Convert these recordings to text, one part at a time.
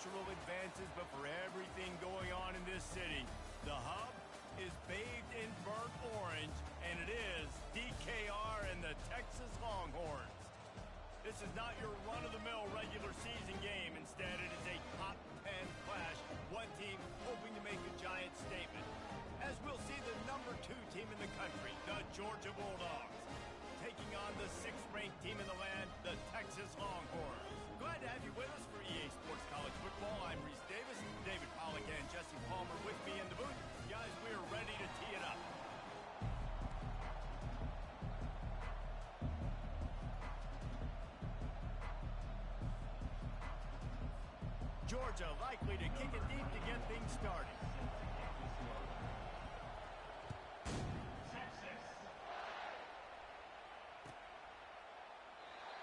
cultural advances, but for everything going on in this city, the hub is bathed in burnt orange, and it is DKR and the Texas Longhorns. This is not your run-of-the-mill regular season game. Instead, it is a top 10 clash, one team hoping to make a giant statement. As we'll see the number 2 team in the country, the Georgia Bulldogs, taking on the 6th-ranked team in the land, the Texas Longhorns. Glad to have you with us for EA Sports College Football. I'm Reese Davis, David Pollack and Jesse Palmer with me in the booth. Guys, we are ready to tee it up. Georgia likely to kick it deep to get things started.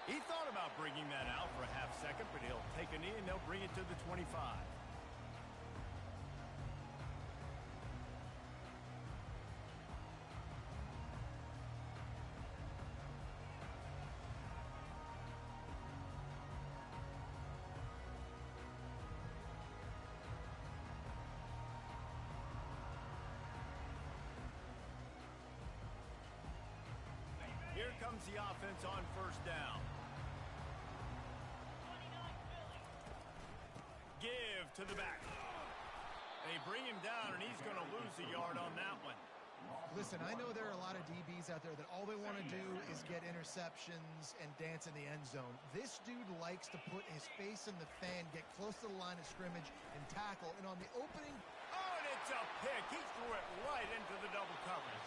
He thought about bringing that out for a half second, but he'll take a knee and they'll bring it to the 25. Here comes the offense on first down. Give to the back. They bring him down, and he's going to lose a yard on that one. Listen, I know there are a lot of DBs out there that all they want to do is get interceptions and dance in the end zone. This dude likes to put his face in the fan, get close to the line of scrimmage, and tackle. And on the opening... Oh, and it's a pick. He threw it right into the double coverage.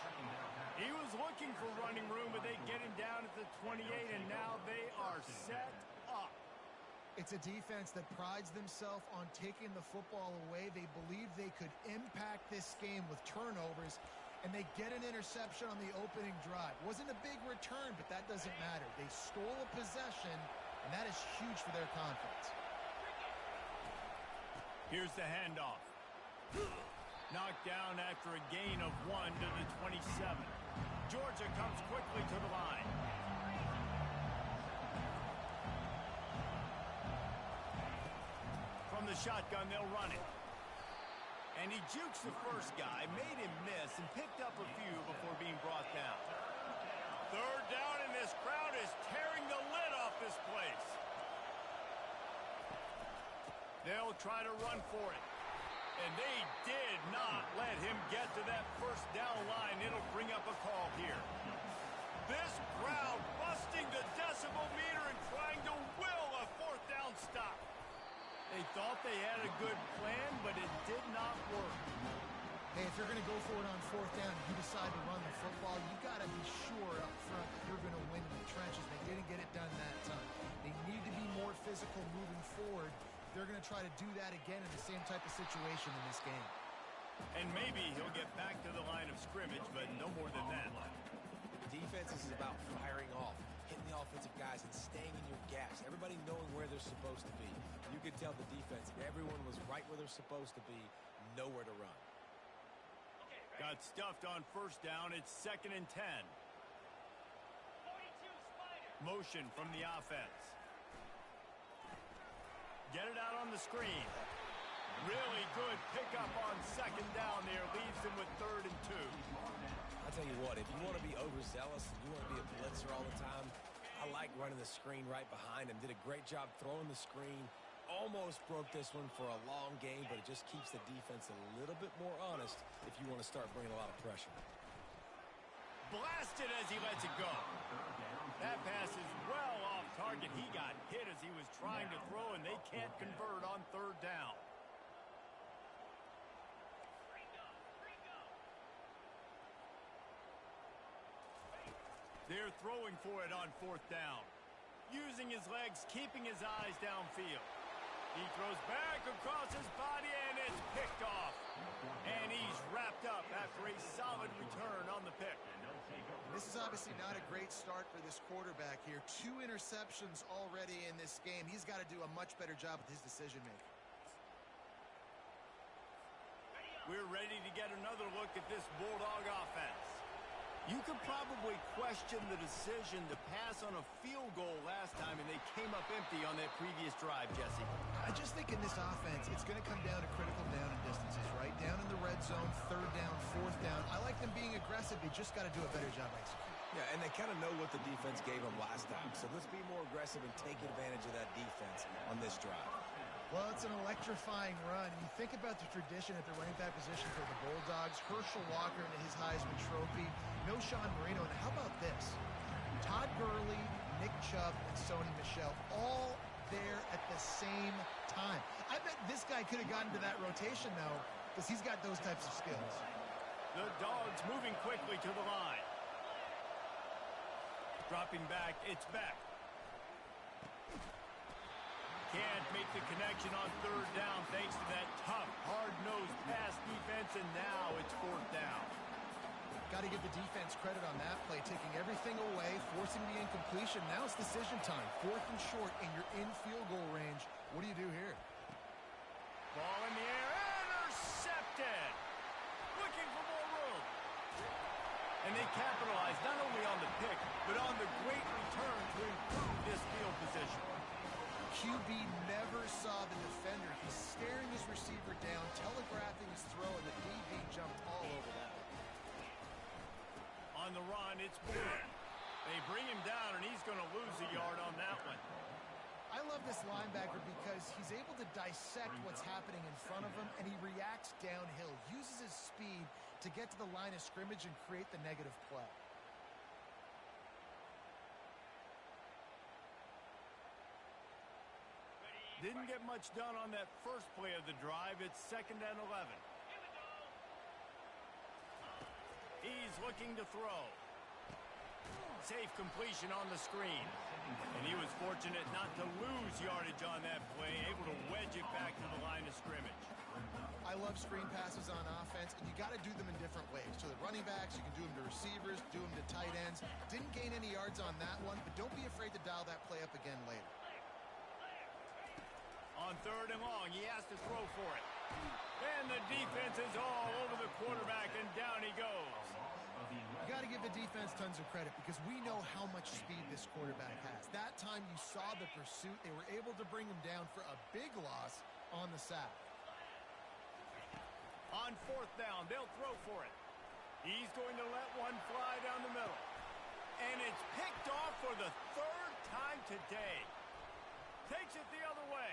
He was looking for running room, but they get him down at the 28, and now they are set up. It's a defense that prides themselves on taking the football away. They believe they could impact this game with turnovers, and they get an interception on the opening drive. Wasn't a big return, but that doesn't matter. They stole a possession, and that is huge for their confidence. Here's the handoff. Knocked down after a gain of 1 to the 27. Georgia comes quickly to the line. From the shotgun, they'll run it. And he jukes the first guy, made him miss, and picked up a few before being brought down. Third down, and this crowd is tearing the lid off this place. They'll try to run for it. And they did not let him get to that first down line. It'll bring up a call here. This crowd busting the decibel meter and trying to will a fourth down stop. They thought they had a good plan, but it did not work. Hey, if you're going to go for it on fourth down, you decide to run the football, you got to be sure up front that you're going to win in the trenches. They didn't get it done that time. They need to be more physical moving forward. They're going to try to do that again in the same type of situation in this game. And maybe he'll get back to the line of scrimmage, but no more than that. Defense is about firing off, hitting the offensive guys, and staying in your gaps. Everybody knowing where they're supposed to be. You could tell the defense, everyone was right where they're supposed to be, nowhere to run. Got stuffed on first down. It's 2nd and 10. Motion from the offense. Get it out on the screen. Really good pickup on second down there. Leaves him with 3rd and 2. I'll tell you what, if you want to be overzealous and you want to be a blitzer all the time, I like running the screen right behind him. Did a great job throwing the screen. Almost broke this one for a long game, but it just keeps the defense a little bit more honest if you want to start bringing a lot of pressure. Blasted as he lets it go. That pass is well off target. He got hit as he was trying to throw, and they can't convert on 3rd down. They're throwing for it on 4th down. Using his legs, keeping his eyes downfield. He throws back across his body, and it's picked off. And he's wrapped up after a solid return on the pick. This is obviously not a great start for this quarterback here. 2 interceptions already in this game. He's got to do a much better job with his decision-making. We're ready to get another look at this Bulldog offense. You could probably question the decision to pass on a field goal last time, and they came up empty on that previous drive, Jesse. I just think think in this offense, it's going to come down to critical down and distances, right? Down in the red zone, third down, fourth down. I like them being aggressive. They just got to do a better job executing. Yeah, and they kind of know what the defense gave them last time. So let's be more aggressive and take advantage of that defense on this drive. Well, it's an electrifying run. And you think about the tradition at the running back position for the Bulldogs. Herschel Walker and his Heisman Trophy. No Sean Marino. And how about this? Todd Gurley, Nick Chubb, and Sony Michel all there at the same time. I bet this guy could have gotten to that rotation, though, because he's got those types of skills. The Dogs moving quickly to the line. Dropping back, it's Beck. Can't make the connection on third down thanks to that tough, hard-nosed pass defense, and now it's fourth down. Got to give the defense credit on that play, taking everything away, forcing the incompletion. Now it's decision time. Fourth and short, and you're in field goal range. What do you do here? Ball in the air, intercepted. Looking for more room. And they capitalize not only on the pick, but on the great return to improve this field position. QB never saw the defender. He's staring his receiver down, telegraphing his throw, and the DB jumped all over that. On the run, it's Blue. They bring him down, and he's going to lose a yard on that one. I love this linebacker because he's able to dissect what's happening in front of him, and he reacts downhill, uses his speed to get to the line of scrimmage and create the negative play. Didn't get much done on that first play of the drive. It's 2nd and 11. He's looking to throw. Safe completion on the screen. And he was fortunate not to lose yardage on that play, able to wedge it back to the line of scrimmage. I love screen passes on offense, and you got to do them in different ways. To the running backs, you can do them to receivers, do them to tight ends. Didn't gain any yards on that one, but don't be afraid to dial that play up again later. On third and long, he has to throw for it. And the defense is all over the quarterback, and down he goes. You got to give the defense tons of credit because we know how much speed this quarterback has. That time you saw the pursuit. They were able to bring him down for a big loss on the sack. On fourth down, they'll throw for it. He's going to let one fly down the middle. And it's picked off for the third time today. Takes it the other way.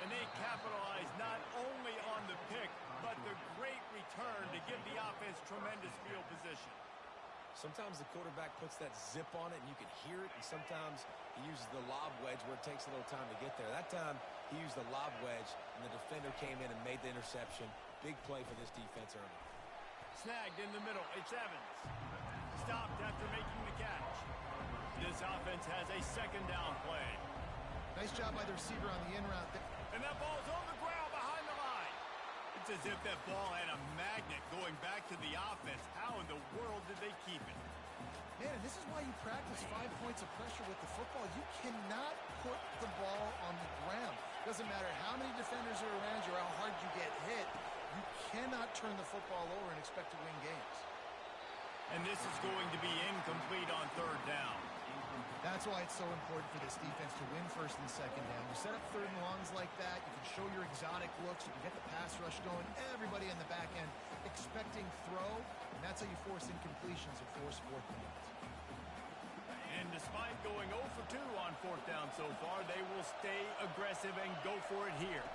And they capitalize not only on the pick, but the great return to give the offense tremendous field position. Sometimes the quarterback puts that zip on it, and you can hear it, and sometimes he uses the lob wedge where it takes a little time to get there. That time, he used the lob wedge, and the defender came in and made the interception. Big play for this defense early. Snagged in the middle. It's Evans. Stopped after making the catch. This offense has a 2nd down play. Nice job by the receiver on the in route. And that ball's on the ground behind the line. It's as if that ball had a magnet going back to the offense. How in the world did they keep it? Man, and this is why you practice 5 points of pressure with the football. You cannot put the ball on the ground. Doesn't matter how many defenders are around you or how hard you get hit. You cannot turn the football over and expect to win games. And this is going to be incomplete on third down. That's why it's so important for this defense to win first and second down. You set up third and longs like that. You can show your exotic looks. You can get the pass rush going. Everybody in the back end expecting throw. And that's how you force incompletions and force fourth downs. And despite going 0 for 2 on fourth down so far, they will stay aggressive and go for it here.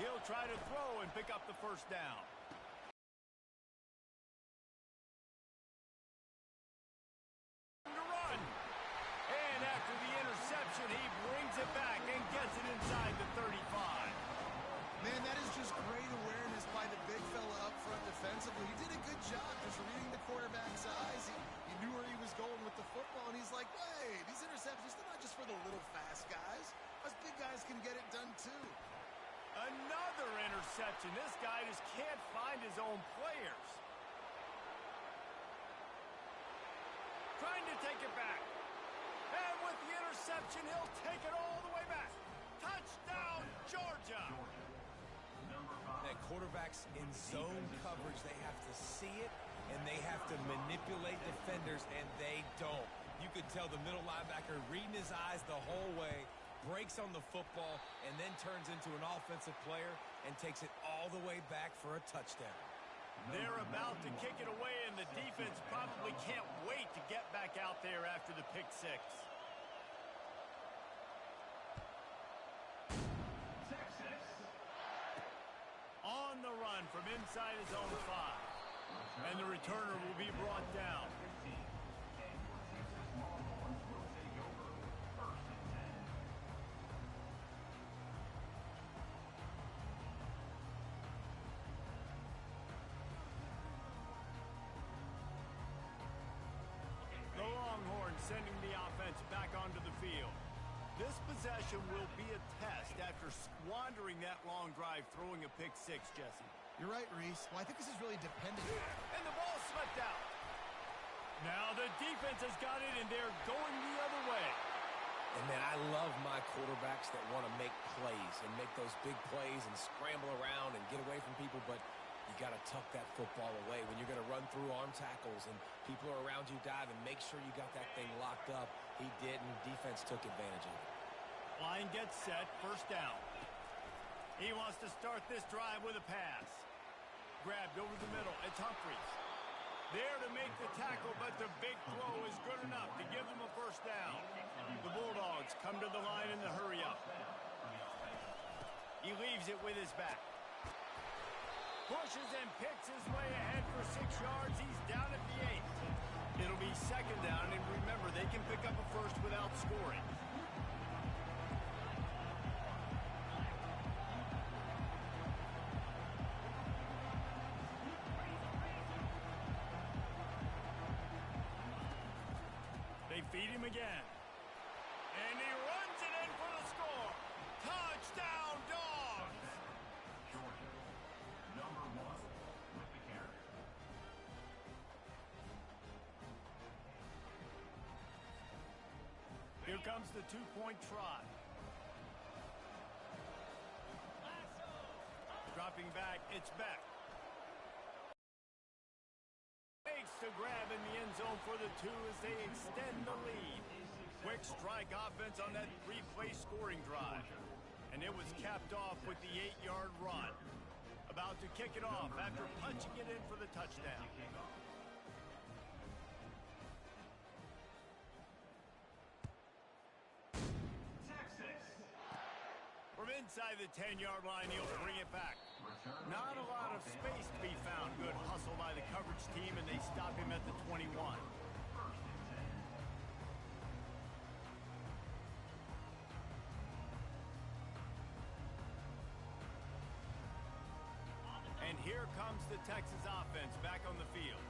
He'll try to throw and pick up the first down. He brings it back and gets it inside the 35. Man, that is just great awareness by the big fella up front defensively. He did a good job just reading the quarterback's eyes. He knew where he was going with the football, and he's like, hey, these interceptions, they're not just for the little fast guys. Us big guys can get it done too. Another interception. This guy just can't find his own players. Trying to take it back. And with the interception, he'll take it all the way back. Touchdown, Georgia. That quarterbacks in zone coverage, they have to see it, and they have to manipulate defenders, and they don't. You could tell the middle linebacker reading his eyes the whole way, breaks on the football, and then turns into an offensive player and takes it all the way back for a touchdown. They're about to kick it away, and the defense probably can't wait to get back out there after the pick six. On the run from inside his own 5. And the returner will be brought down. The Longhorns sending the offense back onto the field. This possession will be a test after squandering that long drive throwing a pick six, Jesse. You're right, Reese. Well, I think this is really dependent. And the ball slipped out. Now the defense has got it, and they're going the other way. And, man, I love my quarterbacks that want to make plays and make those big plays and scramble around and get away from people, but you got to tuck that football away when you're going to run through arm tackles and people are around you dive, and make sure you got that thing locked up. He did, and defense took advantage of it. Line gets set, first down. He wants to start this drive with a pass. Grabbed over the middle. It's Humphries. There to make the tackle, but the big throw is good enough to give them a first down. The Bulldogs come to the line in the hurry-up. He leaves it with his back. Pushes and picks his way ahead for 6 yards. He's down at the 8. It'll be second down, and remember, they can pick up a first without scoring. They feed him again. And he runs it in for the score. Touchdown, Dogs! Jordan, number 1 with the carry. Here comes the two-point try. Dropping back, it's Beck. Fakes to grab in the end zone for the 2 as they extend the lead. Quick strike offense on that 3-play scoring drive. And it was capped off with the 8-yard run. About to kick it off after punching it in for the touchdown. From inside the 10-yard line, he'll bring it back. Not a lot of space to be found. Good hustle by the coverage team, and they stop him at the 21. And here comes the Texas offense back on the field.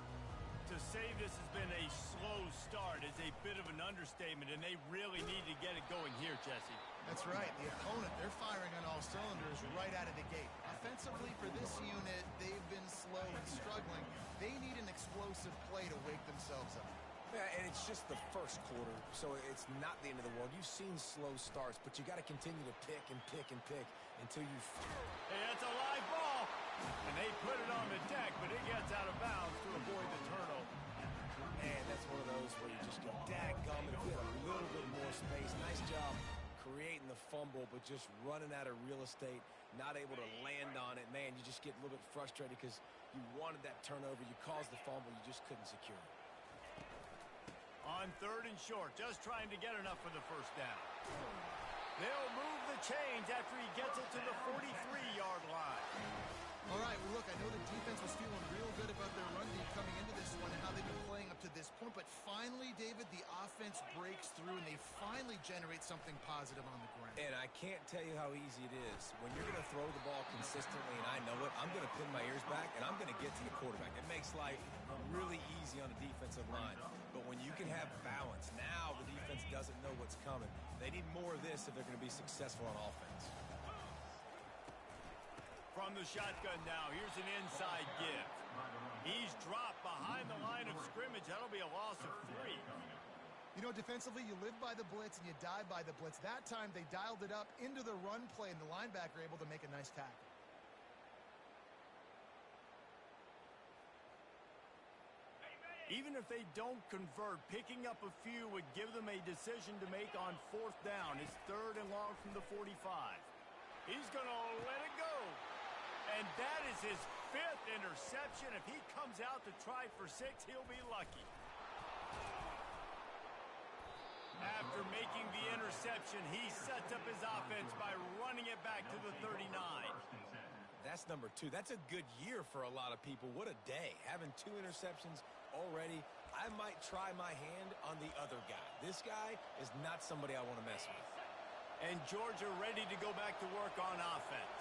To say this has been a slow start is a bit of an understatement, and they really need to get it going here, Jesse. That's right. The opponent, they're firing on all cylinders right out of the gate. Offensively, for this unit, they've been slow and struggling. They need an explosive play to wake themselves up. Yeah, and it's just the first quarter, so it's not the end of the world. You've seen slow starts, but you got to continue to pick and pick and pick until you... Hey, that's a live ball. And they put it on the deck, but it gets out of bounds to avoid the turnover. Man, that's one of those where you just go, dadgummit, if we had a little bit more space. Nice job creating the fumble, but just running out of real estate, not able to land on it. Man, you just get a little bit frustrated because you wanted that turnover. You caused the fumble. You just couldn't secure it. On 3rd and short, just trying to get enough for the first down. They'll move the chains after he gets it to the 43-yard line. All right, well, look, I know the defense was feeling real good about their run D coming into this one and how they've been playing up to this point, but finally, David, the offense breaks through and they finally generate something positive on the ground. And I can't tell you how easy it is. When you're going to throw the ball consistently, and I know it, I'm going to pin my ears back, and I'm going to get to the quarterback. It makes life really easy on the defensive line. But when you can have balance, now the defense doesn't know what's coming. They need more of this if they're going to be successful on offense. From the shotgun now, here's an inside give. He's dropped behind the line of scrimmage. That'll be a loss of 3. You know, defensively, you live by the blitz and you die by the blitz. That time, they dialed it up into the run play, and the linebacker able to make a nice tackle. Even if they don't convert, picking up a few would give them a decision to make on 4th down. It's 3rd and long from the 45. He's going to let it go. And that is his 5th interception. If he comes out to try for 6, he'll be lucky. After making the interception, he sets up his offense by running it back to the 39. That's number 2. That's a good year for a lot of people. What a day. Having 2 interceptions already. I might try my hand on the other guy. This guy is not somebody I want to mess with. And Georgia ready to go back to work on offense.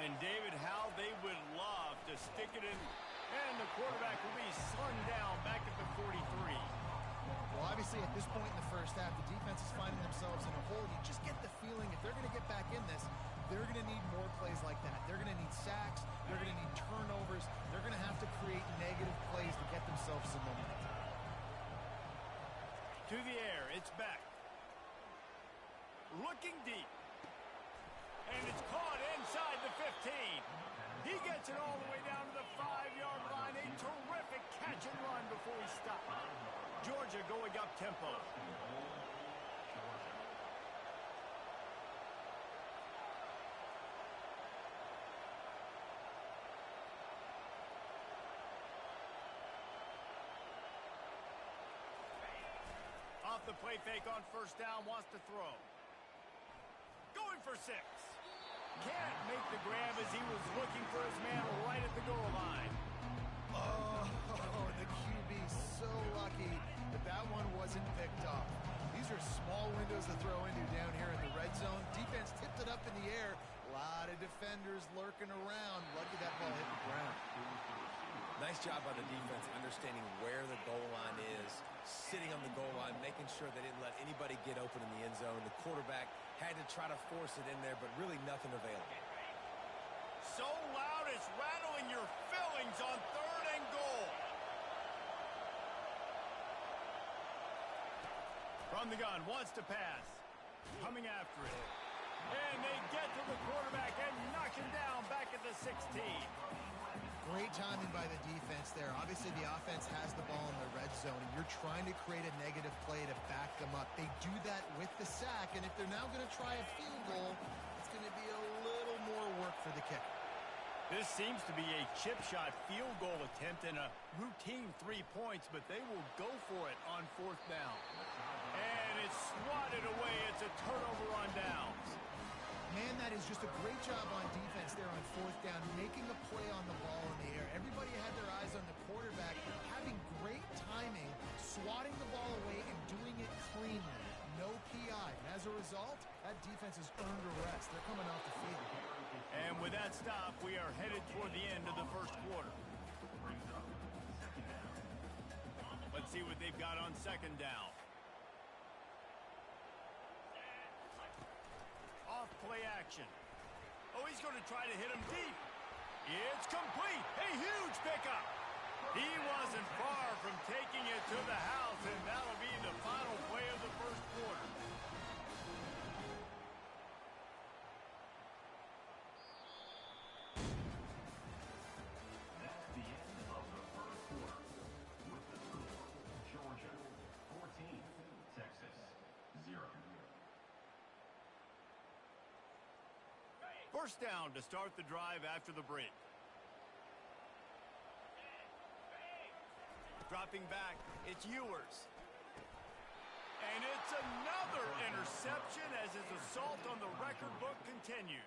And David, how they would love to stick it in. And the quarterback will be slung down back at the 43. Well, obviously, at this point in the first half, the defense is finding themselves in a hole. You just get the feeling if they're going to get back in this, they're going to need more plays like that. They're going to need sacks. They're going to need turnovers. They're going to have to create negative plays to get themselves some momentum. To the air, it's back. Looking deep. And it's caught inside the 15. He gets it all the way down to the 5-yard line. A terrific catch and run before he stopped. Georgia going up tempo. Off the play fake on 1st down, wants to throw. Going for 6. Can't make the grab as he was looking for his man right at the goal line. Oh, the QB so lucky that that one wasn't picked up. These are small windows to throw into down here in the red zone. Defense tipped it up in the air. A lot of defenders lurking around. Lucky that ball hit the ground. Nice job by the defense understanding where the goal line is, sitting on the goal line, making sure they didn't let anybody get open in the end zone. The quarterback had to try to force it in there, but really nothing available. So loud it's rattling your fillings on 3rd and goal. From the gun, wants to pass. Coming after it. And they get to the quarterback and knock him down back at the 16. Great timing by the defense there. Obviously, the offense has the ball in the red zone, and you're trying to create a negative play to back them up. They do that with the sack, and if they're now going to try a field goal, it's going to be a little more work for the kicker. This seems to be a chip shot field goal attempt and a routine 3 points, but they will go for it on 4th down. And it's swatted away. It's a turnover on downs. Man, that is just a great job on defense there on 4th down, making a play on the ball in the air. Everybody had their eyes on the quarterback, having great timing, swatting the ball away and doing it cleanly. No PI. And as a result, that defense has earned a rest. They're coming off the field. And with that stop, we are headed toward the end of the 1st quarter. Let's see what they've got on 2nd down. Off play action. Oh, he's going to try to hit him deep. It's complete. A huge pickup. He wasn't far from taking it to the house, and that'll be the final play of the 1st quarter. That's the end of the 1st quarter. With the score, Georgia 14, Texas 0. 1st down to start the drive after the break. Dropping back, it's Ewers. And it's another interception as his assault on the record book continues.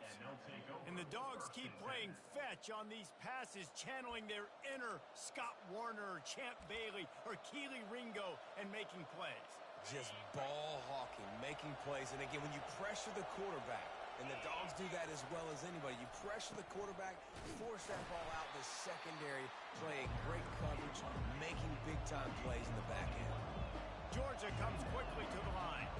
And the Dogs keep playing fetch on these passes, channeling their inner Scott Warner, Champ Bailey, or Keely Ringo, and making plays. Just ball hawking, making plays. And again, when you pressure the quarterback, and the Dogs do that as well as anybody. You pressure the quarterback, force that ball out in the secondary, playing great coverage, making big-time plays in the back end. Georgia comes quickly to the line.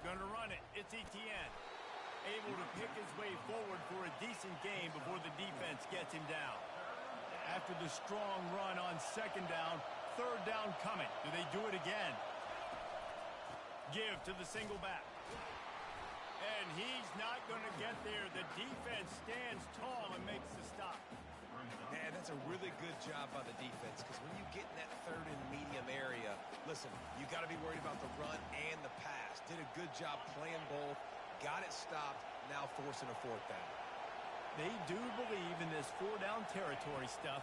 Gonna run it. It's Etienne. Able to pick his way forward for a decent game before the defense gets him down. After the strong run on 2nd down, 3rd down coming. Do they do it again? Give to the single back. And he's not going to get there. The defense stands tall and makes the stop. Man, that's a really good job by the defense, because when you get in that third and medium area, listen, you got to be worried about the run and the pass. Did a good job playing both, got it stopped, now forcing a fourth down. They do believe in this four-down territory stuff.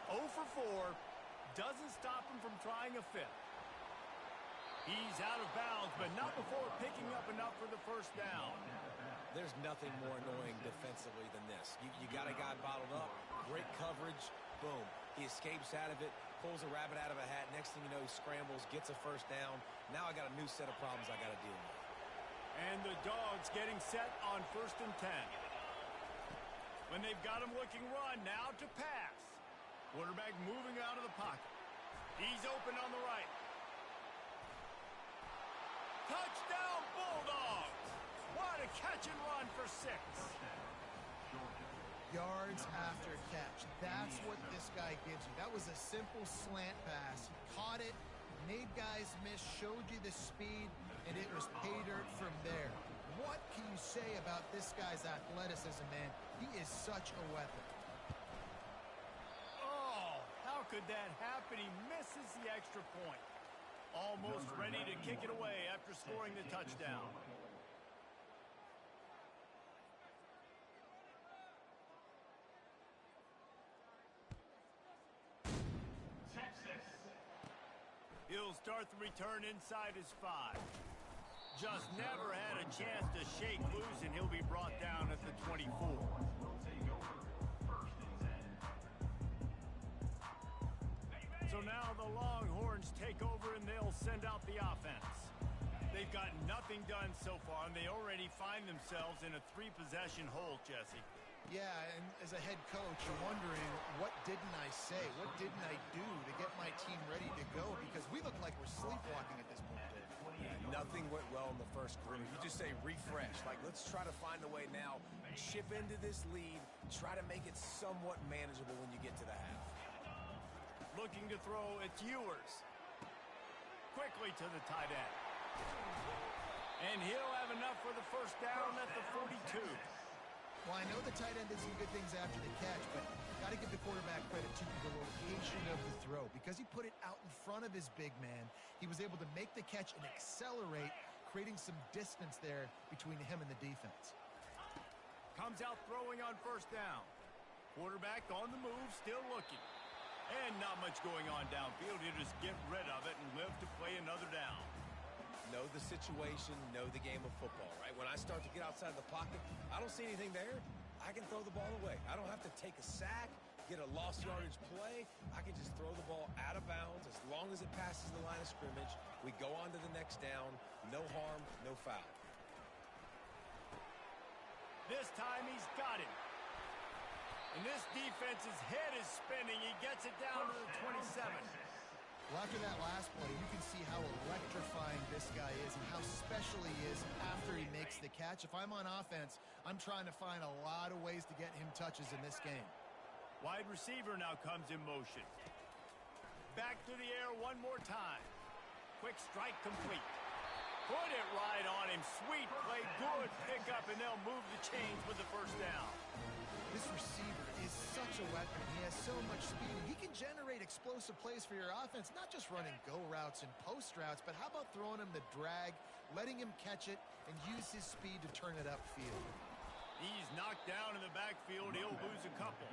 0 for 4 doesn't stop him from trying a fifth. He's out of bounds, but not before picking up enough for the first down. There's nothing more annoying defensively than this. You got a guy bottled up, great coverage, boom. He escapes out of it, pulls a rabbit out of a hat. Next thing you know, he scrambles, gets a first down. Now I got a new set of problems I got to deal with. And the Dogs getting set on 1st and 10. When they've got him looking run, now to pass. Quarterback moving out of the pocket. He's open on the right. Touchdown, Bulldogs! What a catch and run for 6. Yards after catch. That's what this guy gives you. That was a simple slant pass. He caught it, made guys miss, showed you the speed, and it was pay dirt from there. What can you say about this guy's athleticism, man? He is such a weapon. Oh, how could that happen? He misses the extra point. Almost ready to kick it away after scoring the touchdown. He'll start the return inside his 5. Just never had a chance to shake loose, and he'll be brought down at the 24. So now the Longhorns take over, and they'll send out the offense. They've got nothing done so far, and they already find themselves in a 3-possession hole, Jesse. Yeah, and as a head coach, you're wondering, what didn't I say? What didn't I do to get my team ready to go? Because we look like we're sleepwalking at this point, Dave. Yeah, nothing went well in the first quarter. You just say refresh. Like, let's try to find a way now. Chip into this lead. Try to make it somewhat manageable when you get to the half. Looking to throw, it's Ewers. Quickly to the tight end. And he'll have enough for the first down at the 42. Well, I know the tight end did some good things after the catch, but got to give the quarterback credit to the location of the throw. Because he put it out in front of his big man, he was able to make the catch and accelerate, creating some distance there between him and the defense. Comes out throwing on first down. Quarterback on the move, still looking. And not much going on downfield. He'll just get rid of it and live to play another down. Know the situation, know the game of football, right? When I start to get outside the pocket, I don't see anything there. I can throw the ball away. I don't have to take a sack, get a lost yardage play. I can just throw the ball out of bounds as long as it passes the line of scrimmage. We go on to the next down. No harm, no foul. This time he's got him. And this defense's head is spinning. He gets it down to the 27. Well, after that last play, you can see how electrifying this guy is and how special he is after he makes the catch. If I'm on offense, I'm trying to find a lot of ways to get him touches in this game. Wide receiver now comes in motion. Back to the air one more time. Quick strike complete. Put it right on him. Sweet play, good pickup, and they'll move the chains with the first down. This receiver is such a weapon. He has so much speed. He can generate explosive plays for your offense, not just running go routes and post routes, but how about throwing him the drag, letting him catch it, and use his speed to turn it upfield. He's knocked down in the backfield. He'll lose a couple.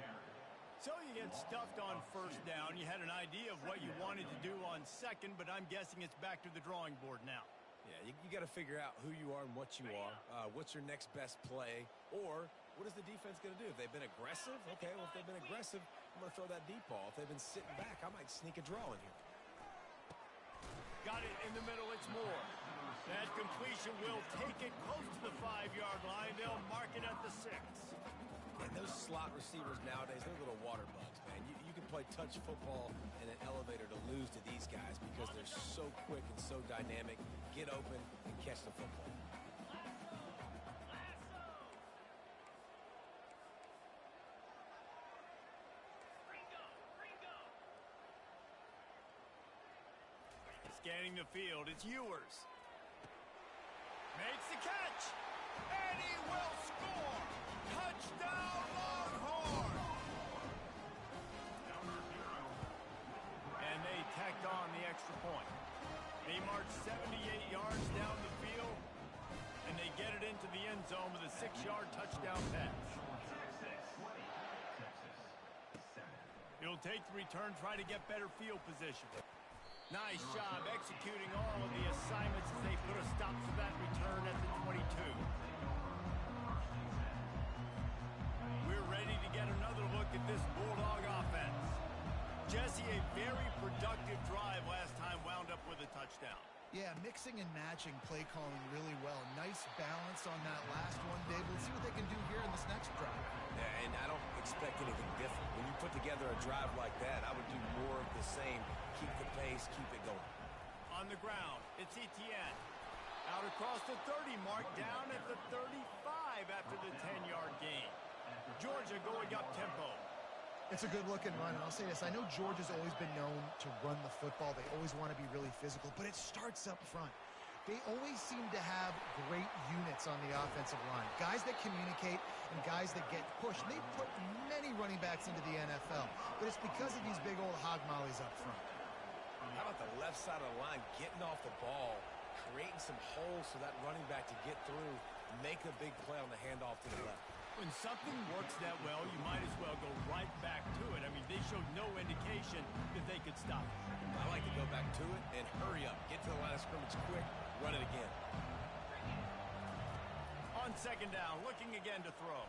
So you get stuffed on first down. You had an idea of what you wanted to do on second, but I'm guessing it's back to the drawing board now. Yeah, you got to figure out who you are and what you are. What's your next best play? Or what is the defense going to do? If they've been aggressive, okay, well, if they've been aggressive, I'm going to throw that deep ball. If they've been sitting back, I might sneak a draw in here. Got it in the middle. It's Moore. That completion will take it close to the 5-yard line. They'll mark it at the 6. And those slot receivers nowadays, they're little water bugs, man. You can play touch football in an elevator to lose to these guys because they're so quick and so dynamic. Get open and catch the football. Scanning the field, it's Ewers. Makes the catch. And he will score! Touchdown, Longhorn! And they tacked on the extra point. They march 78 yards down the field, and they get it into the end zone with a 6-yard touchdown pass. He'll take the return, try to get better field position. Nice job executing all of the assignments as they put a stop to that return at the 22. We're ready to get another look at this Bulldog offense. Jesse, a very productive drive last time wound up with a touchdown. Yeah, mixing and matching play calling really well. Nice balance on that last one, Dave. Let's see what they can do here in this next drive. Yeah, and I don't expect anything different. When you put together a drive like that, I would do more of the same. Keep the pace, keep it going. On the ground, it's Etienne. Out across the 30 mark, down at the 35 after the 10-yard gain. Georgia going up tempo. It's a good-looking run, and I'll say this. I know Georgia's always been known to run the football. They always want to be really physical, but it starts up front. They always seem to have great units on the offensive line. Guys that communicate and guys that get pushed. They put many running backs into the NFL, but it's because of these big old hog mollies up front. How about the left side of the line getting off the ball, creating some holes for that running back to get through, make a big play on the handoff to the left. When something works that well, you might as well go right back to it. I mean, they showed no indication that they could stop it. I like to go back to it and hurry up. Get to the line of scrimmage quick, run it again. On second down, looking again to throw.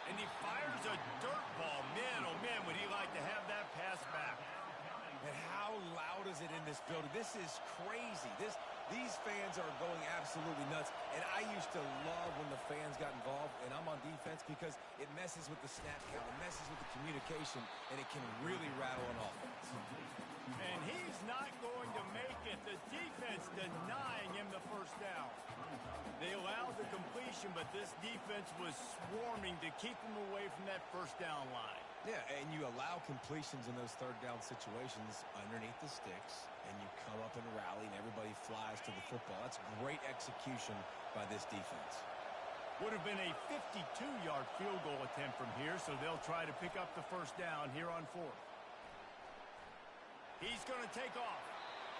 And he fires a dirt ball. Man, oh man, would he like to have that pass back. And how loud is it in this building? This is crazy. These fans are going absolutely nuts. And I used to love when the fans got involved, and I'm on defense because it messes with the snap count, it messes with the communication, and it can really rattle an offense. And he's not going to make it. The defense denying him the first down. They allowed the completion, but this defense was swarming to keep him away from that first down line. Yeah, and you allow completions in those third down situations underneath the sticks, and you come up and rally, and everybody flies to the football. That's great execution by this defense. Would have been a 52-yard field goal attempt from here, so they'll try to pick up the first down here on fourth. He's going to take off.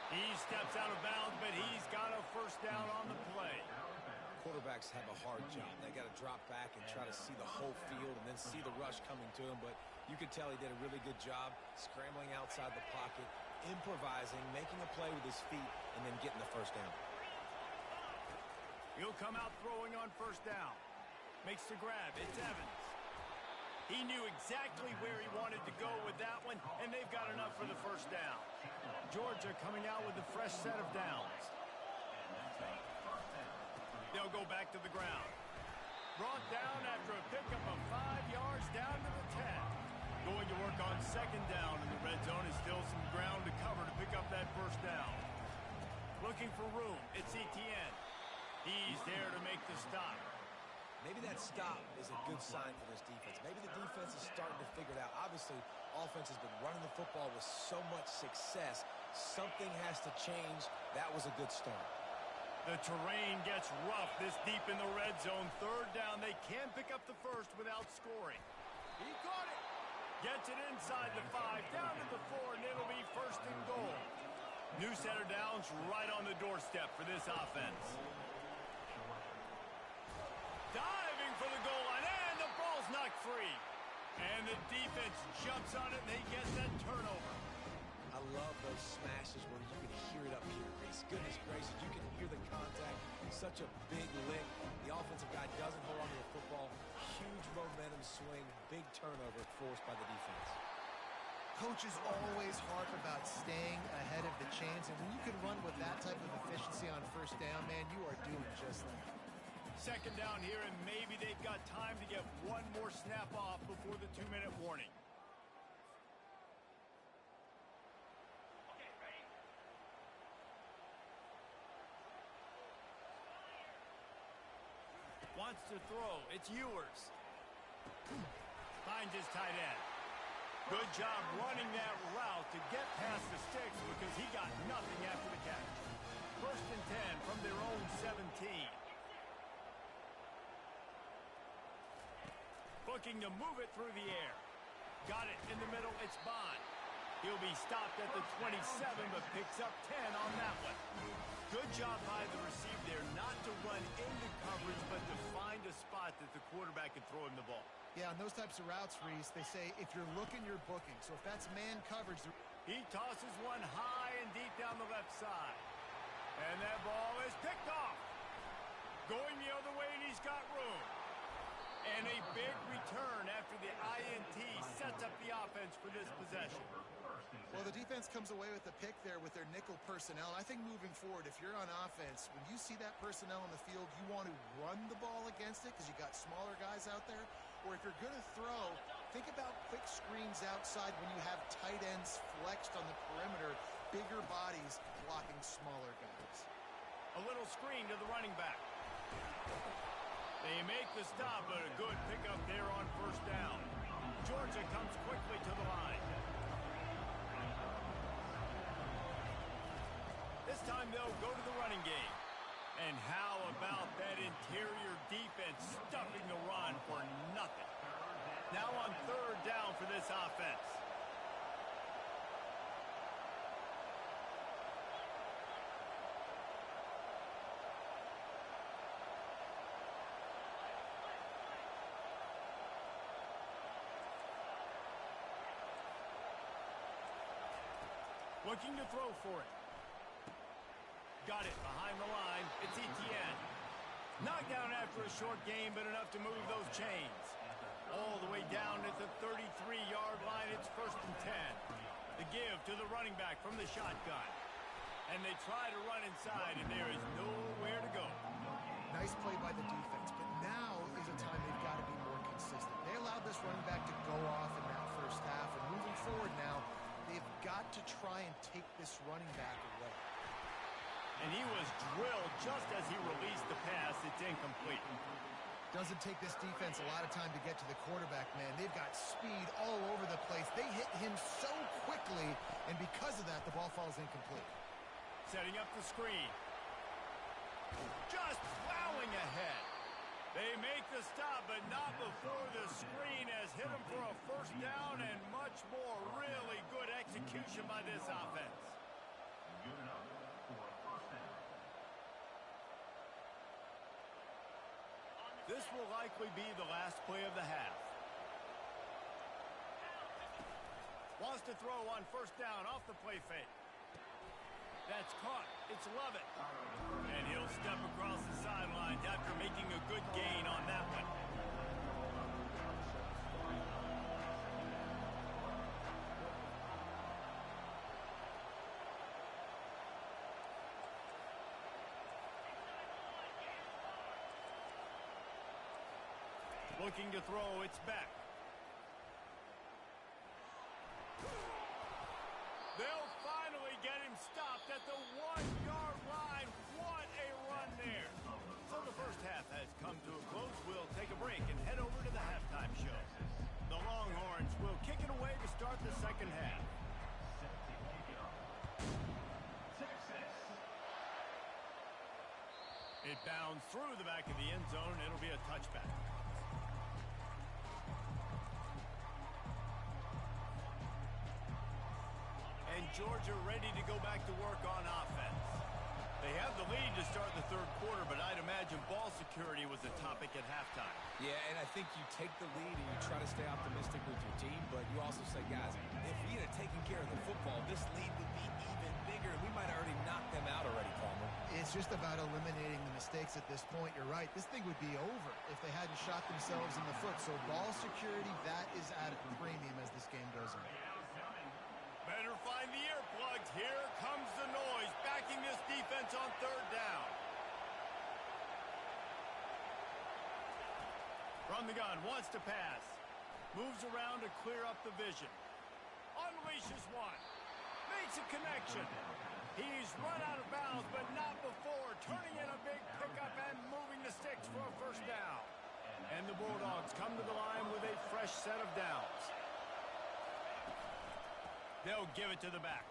He steps out of bounds, but he's got a first down on the play. Quarterbacks have a hard job. They got to drop back and try to see the whole field and then see the rush coming to him, but you could tell he did a really good job scrambling outside the pocket, improvising, making a play with his feet, and then getting the first down. He'll come out throwing on first down. Makes the grab. It's Evans. He knew exactly where he wanted to go with that one, and they've got enough for the first down. Georgia coming out with a fresh set of downs. They'll go back to the ground. Brought down after a pickup of 5 yards down to the 10. Going to work on second down in the red zone. Is still some ground to cover to pick up that first down. Looking for room. It's Etienne. He's there to make the stop. Maybe that stop is a good sign for this defense. Maybe the defense is starting to figure it out. Obviously, offense has been running the football with so much success. Something has to change. That was a good start. The terrain gets rough this deep in the red zone. Third down, they can pick up the first without scoring. He caught it. Gets it inside the 5, down to the 4, and it'll be first and goal. New set of downs right on the doorstep for this offense. Diving for the goal line, and the ball's knocked free. And the defense jumps on it, and they get that turnover. I love those smashes where you can hear it up here, Reese. Goodness gracious, you can hear the contact. Such a big lick. The offensive guy doesn't hold on to the football. Huge momentum swing, big turnover forced by the defense. Coaches always harp about staying ahead of the chains, and when you can run with that type of efficiency on first down, man, you are doing just that. Second down here, and maybe they've got time to get one more snap off before the 2-minute warning. Wants to throw. It's Ewers. Finds his tight end. Good job running that route to get past the sticks because he got nothing after the catch. First and 10 from their own 17. looking to move it through the air. Got it in the middle. It's Bond. He'll be stopped at the 27, but picks up 10 on that one. Good job by the receiver there, not to run into coverage, but to find a spot that the quarterback can throw him the ball. Yeah, on those types of routes, Reese, they say if you're looking, you're booking. So if that's man coverage... He tosses one high and deep down the left side. And that ball is picked off. Going the other way, and he's got room. And a big return after the INT sets up the offense for this possession. Well, the defense comes away with the pick there with their nickel personnel. And I think moving forward, if you're on offense, when you see that personnel in the field, you want to run the ball against it because you got smaller guys out there. Or if you're going to throw, think about quick screens outside when you have tight ends flexed on the perimeter, bigger bodies blocking smaller guys. A little screen to the running back. They make the stop, but a good pickup there on first down. Georgia comes quickly to the line. This time they'll go to the running game. And how about that interior defense stuffing the run for nothing? Now on third down for this offense. Looking to throw for it. Got it behind the line. It's Etienne. Knocked down after a short game, but enough to move those chains. All the way down at the 33-yard line. It's 1st and 10. The give to the running back from the shotgun. And they try to run inside, and there is nowhere to go. Nice play by the defense, but now is a time they've got to be more consistent. They allowed this running back to go off in that first half, and moving forward now, they've got to try and take this running back away. And he was drilled just as he released the pass. It's incomplete. Doesn't take this defense a lot of time to get to the quarterback, man. They've got speed all over the place. They hit him so quickly, and because of that, the ball falls incomplete. Setting up the screen. Just plowing ahead. They make the stop, but not before the screen has hit him for a first down and much more. Really good execution by this offense. Good enough for a first down. This will likely be the last play of the half. Wants to throw on first down off the play fake. That's caught. It's Lovett. And he'll step across the sidelines after making a good gain on that one. Looking to throw, it's back. They'll finally get him stopped at the 1-yard line. What a run there. So the first half has come to a close. We'll take a break and head over to the halftime show. The Longhorns will kick it away to start the second half. It bounds through the back of the end zone. It'll be a touchback. And Georgia ready to go back to work on offense. They have the lead to start the third quarter, but I'd imagine ball security was a topic at halftime. Yeah, and I think you take the lead and you try to stay optimistic with your team, but you also say, guys, if we had taken care of the football, this lead would be even bigger. We might have already knocked them out already, Palmer. It's just about eliminating the mistakes at this point. You're right. This thing would be over if they hadn't shot themselves in the foot. So ball security, that is at a premium as this game goes on. Better find the earplugs. Here comes the noise, backing this defense on third down. From the gun, wants to pass. Moves around to clear up the vision. Unleashes one. Makes a connection. He's run out of bounds, but not before. Turning in a big pickup and moving the sticks for a first down. And the Bulldogs come to the line with a fresh set of downs. They'll give it to the back.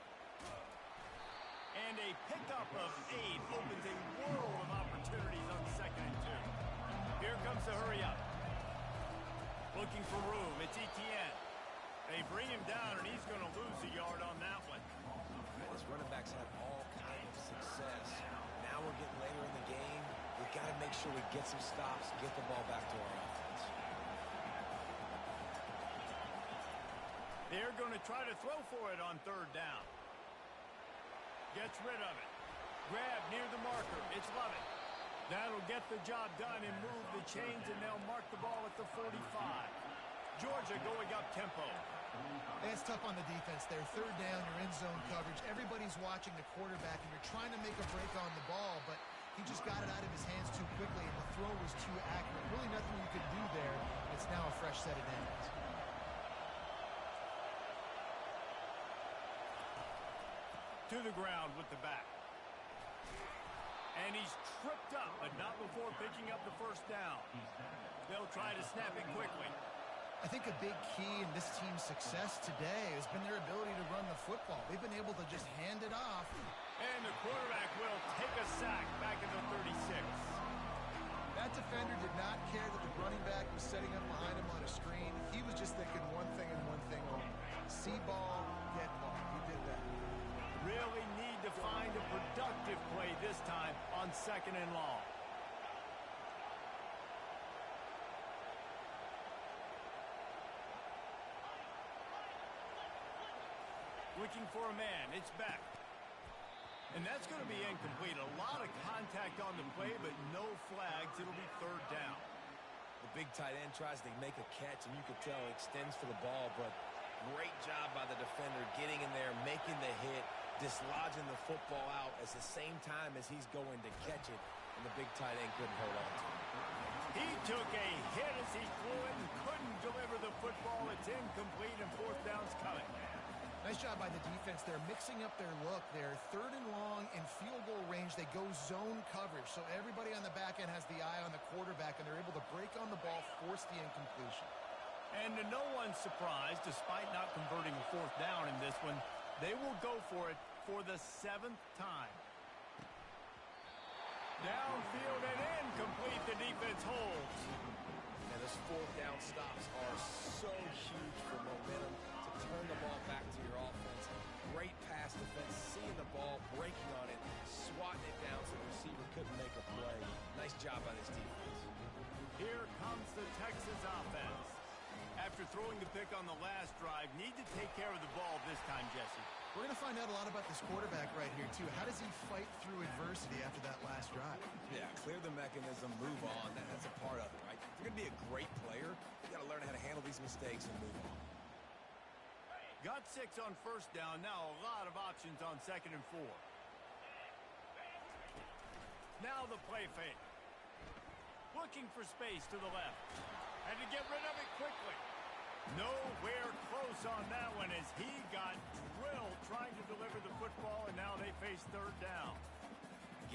And a pickup of 8 opens a world of opportunities on 2nd and 2. Here comes the hurry up. Looking for room. It's Etienne. They bring him down, and he's going to lose a yard on that one. His running backs have all kinds of success. Now we're getting later in the game. We've got to make sure we get some stops, get the ball back to our offense. They're going to try to throw for it on third down. Gets rid of it. Grab near the marker. It's Lovett. That'll get the job done and move the chains, and they'll mark the ball at the 45. Georgia going up tempo. It's tough on the defense there. Third down, you're in zone coverage. Everybody's watching the quarterback, and you're trying to make a break on the ball, but he just got it out of his hands too quickly, and the throw was too accurate. Really nothing you could do there. It's now a fresh set of downs. To the ground with the back. And he's tripped up, but not before picking up the first down. They'll try to snap it quickly. I think a big key in this team's success today has been their ability to run the football. They've been able to just hand it off. And the quarterback will take a sack back at the 36. That defender did not care that the running back was setting up behind him on a screen. He was just thinking one thing and one thing only. See ball, get ball. He did that. Really need to find a productive play this time on second and long. Looking for a man. It's back. And that's going to be incomplete. A lot of contact on the play, but no flags. It'll be third down. The big tight end tries to make a catch, and you can tell it extends for the ball, but great job by the defender getting in there, making the hit, dislodging the football out at the same time as he's going to catch it, and the big tight end couldn't hold on to it. He took a hit as he threw it and couldn't deliver the football. It's incomplete, and fourth down's coming. Nice job by the defense. They're mixing up their look. They're third and long in field goal range. They go zone coverage, so everybody on the back end has the eye on the quarterback, and they're able to break on the ball, force the incompletion. And to no one's surprise, despite not converting a fourth down in this one, they will go for it for the 7th time. Downfield and incomplete. The defense holds. And those fourth down stops are so huge for momentum to turn the ball back to your offense. Great pass defense, seeing the ball, breaking on it, swatting it down so the receiver couldn't make a play. Nice job by this defense. Here comes the Texas offense. After throwing the pick on the last drive, need to take care of the ball this time, Jesse. We're going to find out a lot about this quarterback right here, too. How does he fight through adversity after that last drive? Yeah, clear the mechanism, move on. That's a part of it, right? If you're going to be a great player, you got to learn how to handle these mistakes and move on. Got 6 on first down. Now a lot of options on second and 4. Now the play fake. Looking for space to the left. Had to get rid of it quickly. Nowhere close on that one as he got drilled trying to deliver the football, and now they face third down.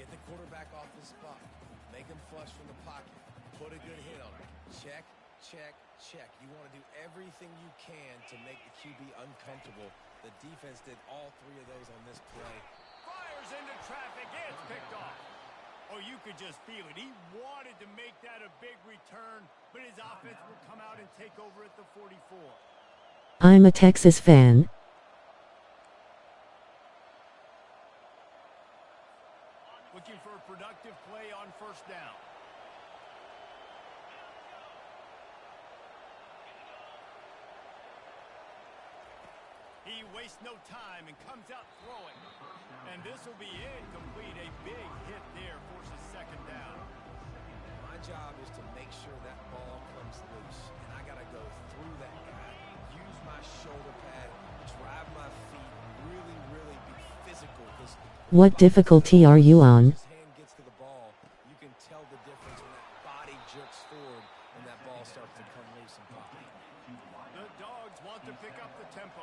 Get the quarterback off the spot. Make him flush from the pocket. Put a good hit on him. Check, check, check. You want to do everything you can to make the QB uncomfortable. The defense did all 3 of those on this play. Fires into traffic. It's picked off. Oh, you could just feel it. He wanted to make that a big return, but his offense will come out and take over at the 44. I'm a Texas fan. Looking for a productive play on first down. He wastes no time and comes out throwing. And this will be incomplete. A big hit there forces second down. My job is to make sure that ball comes loose. And I got to go through that guy, use my shoulder pad, drive my feet, really be physical. What difficulty are you on? His hand gets to the ball. You can tell the difference when that body jerks forward and that ball starts to come loose and pop. The Dogs want to pick up the tempo.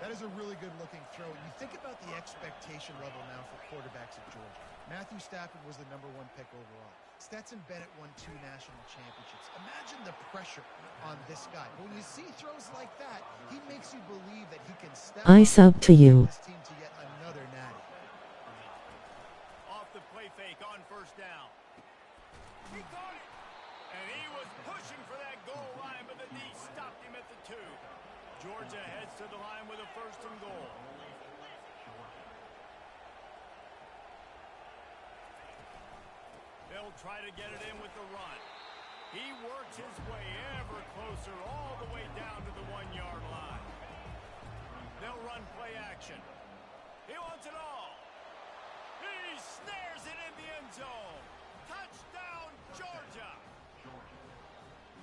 That is a really good-looking throw. You think about the expectation level now for quarterbacks at Georgia. Matthew Stafford was the #1 pick overall. Stetson Bennett won 2 national championships. Imagine the pressure on this guy. But when you see throws like that, he makes you believe that he can step I up sub to you. this team to yet another natty. Off the play fake on first down. He got it. And he was pushing for that goal line, but the D stopped him at the 2. Georgia heads to the line with a 1st and goal. They'll try to get it in with the run. He works his way ever closer all the way down to the 1-yard line. They'll run play action. He wants it all. He snares it in the end zone. Touchdown, Georgia.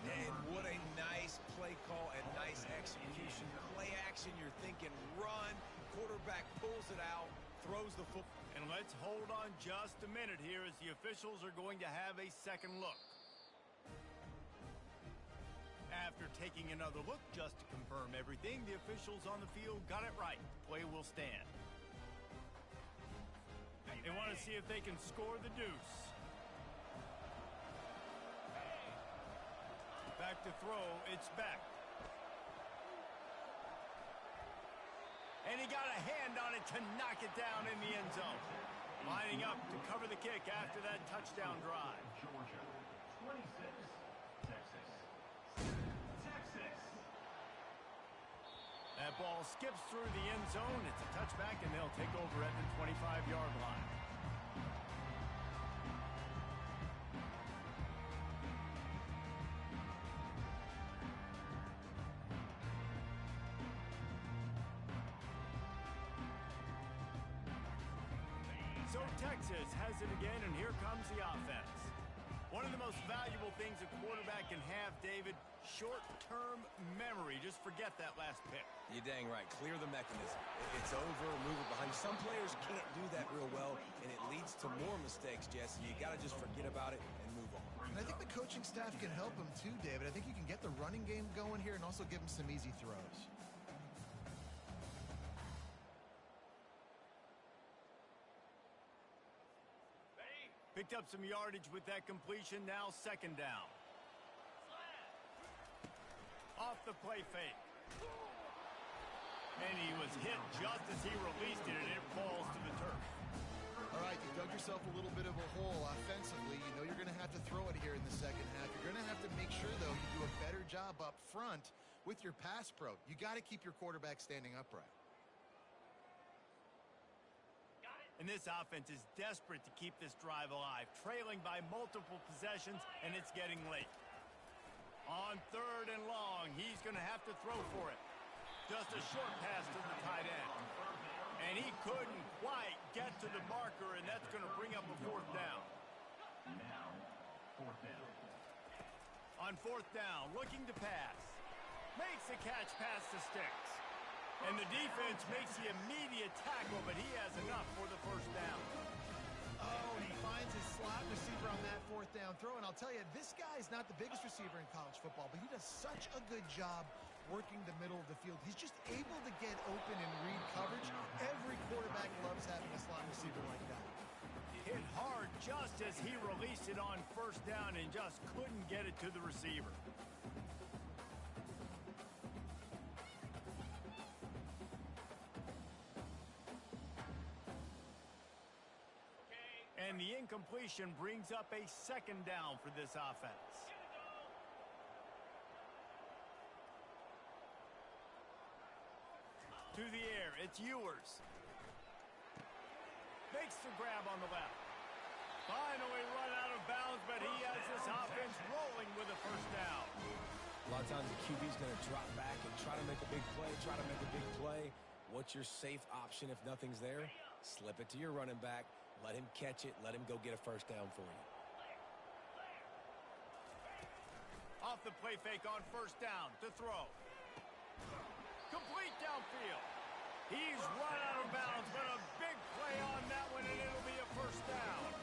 And what a nice play call and nice execution. Play action, you're thinking run. Quarterback pulls it out, throws the football. And let's hold on just a minute here as the officials are going to have a second look. After taking another look just to confirm everything, the officials on the field got it right. Play will stand. They want to see if they can score the deuce. Back to throw, it's back. And he got a hand on it to knock it down in the end zone. Lining up to cover the kick after that touchdown drive. Georgia, 26, Texas. That ball skips through the end zone. It's a touchback, and they'll take over at the 25-yard line. So Texas has it again, and here comes the offense. One of the most valuable things a quarterback can have, David, short-term memory. Just forget that last pick. You're dang right. Clear the mechanism. It's over, move it behind. Some players can't do that real well, and it leads to more mistakes, Jesse. You got to just forget about it and move on. And I think the coaching staff can help him too, David. I think you can get the running game going here and also give him some easy throws. Picked up some yardage with that completion. Now 2nd down. Off the play fake. And he was hit just as he released it, and it falls to the turf. All right, you dug yourself a little bit of a hole offensively. You know you're going to have to throw it here in the second half. You're going to have to make sure, though, you do a better job up front with your pass pro. You got to keep your quarterback standing upright. And this offense is desperate to keep this drive alive, trailing by multiple possessions, and it's getting late. On 3rd and long, he's going to have to throw for it. Just a short pass to the tight end. And he couldn't quite get to the marker, and that's going to bring up a 4th down. Now, 4th down. On 4th down, looking to pass. Makes the catch past the sticks. And the defense makes the immediate tackle, but he has enough for the 1st down. Oh, and he finds his slot receiver on that 4th down throw. And I'll tell you, this guy's not the biggest receiver in college football, but he does such a good job working the middle of the field. He's just able to get open and read coverage. Every quarterback loves having a slot receiver like that. Hit hard just as he released it on 1st down and just couldn't get it to the receiver. And the incompletion brings up a 2nd down for this offense. To the air, it's Ewers. Makes the grab on the left. Finally run out of bounds, but he has this offense rolling with a 1st down. A lot of times the QB's going to drop back and try to make a big play, What's your safe option if nothing's there? Slip it to your running back. Let him catch it. Let him go get a 1st down for you. Off the play fake on 1st down to throw. Complete downfield. He's run out of bounds, but a big play on that one, and it'll be a 1st down.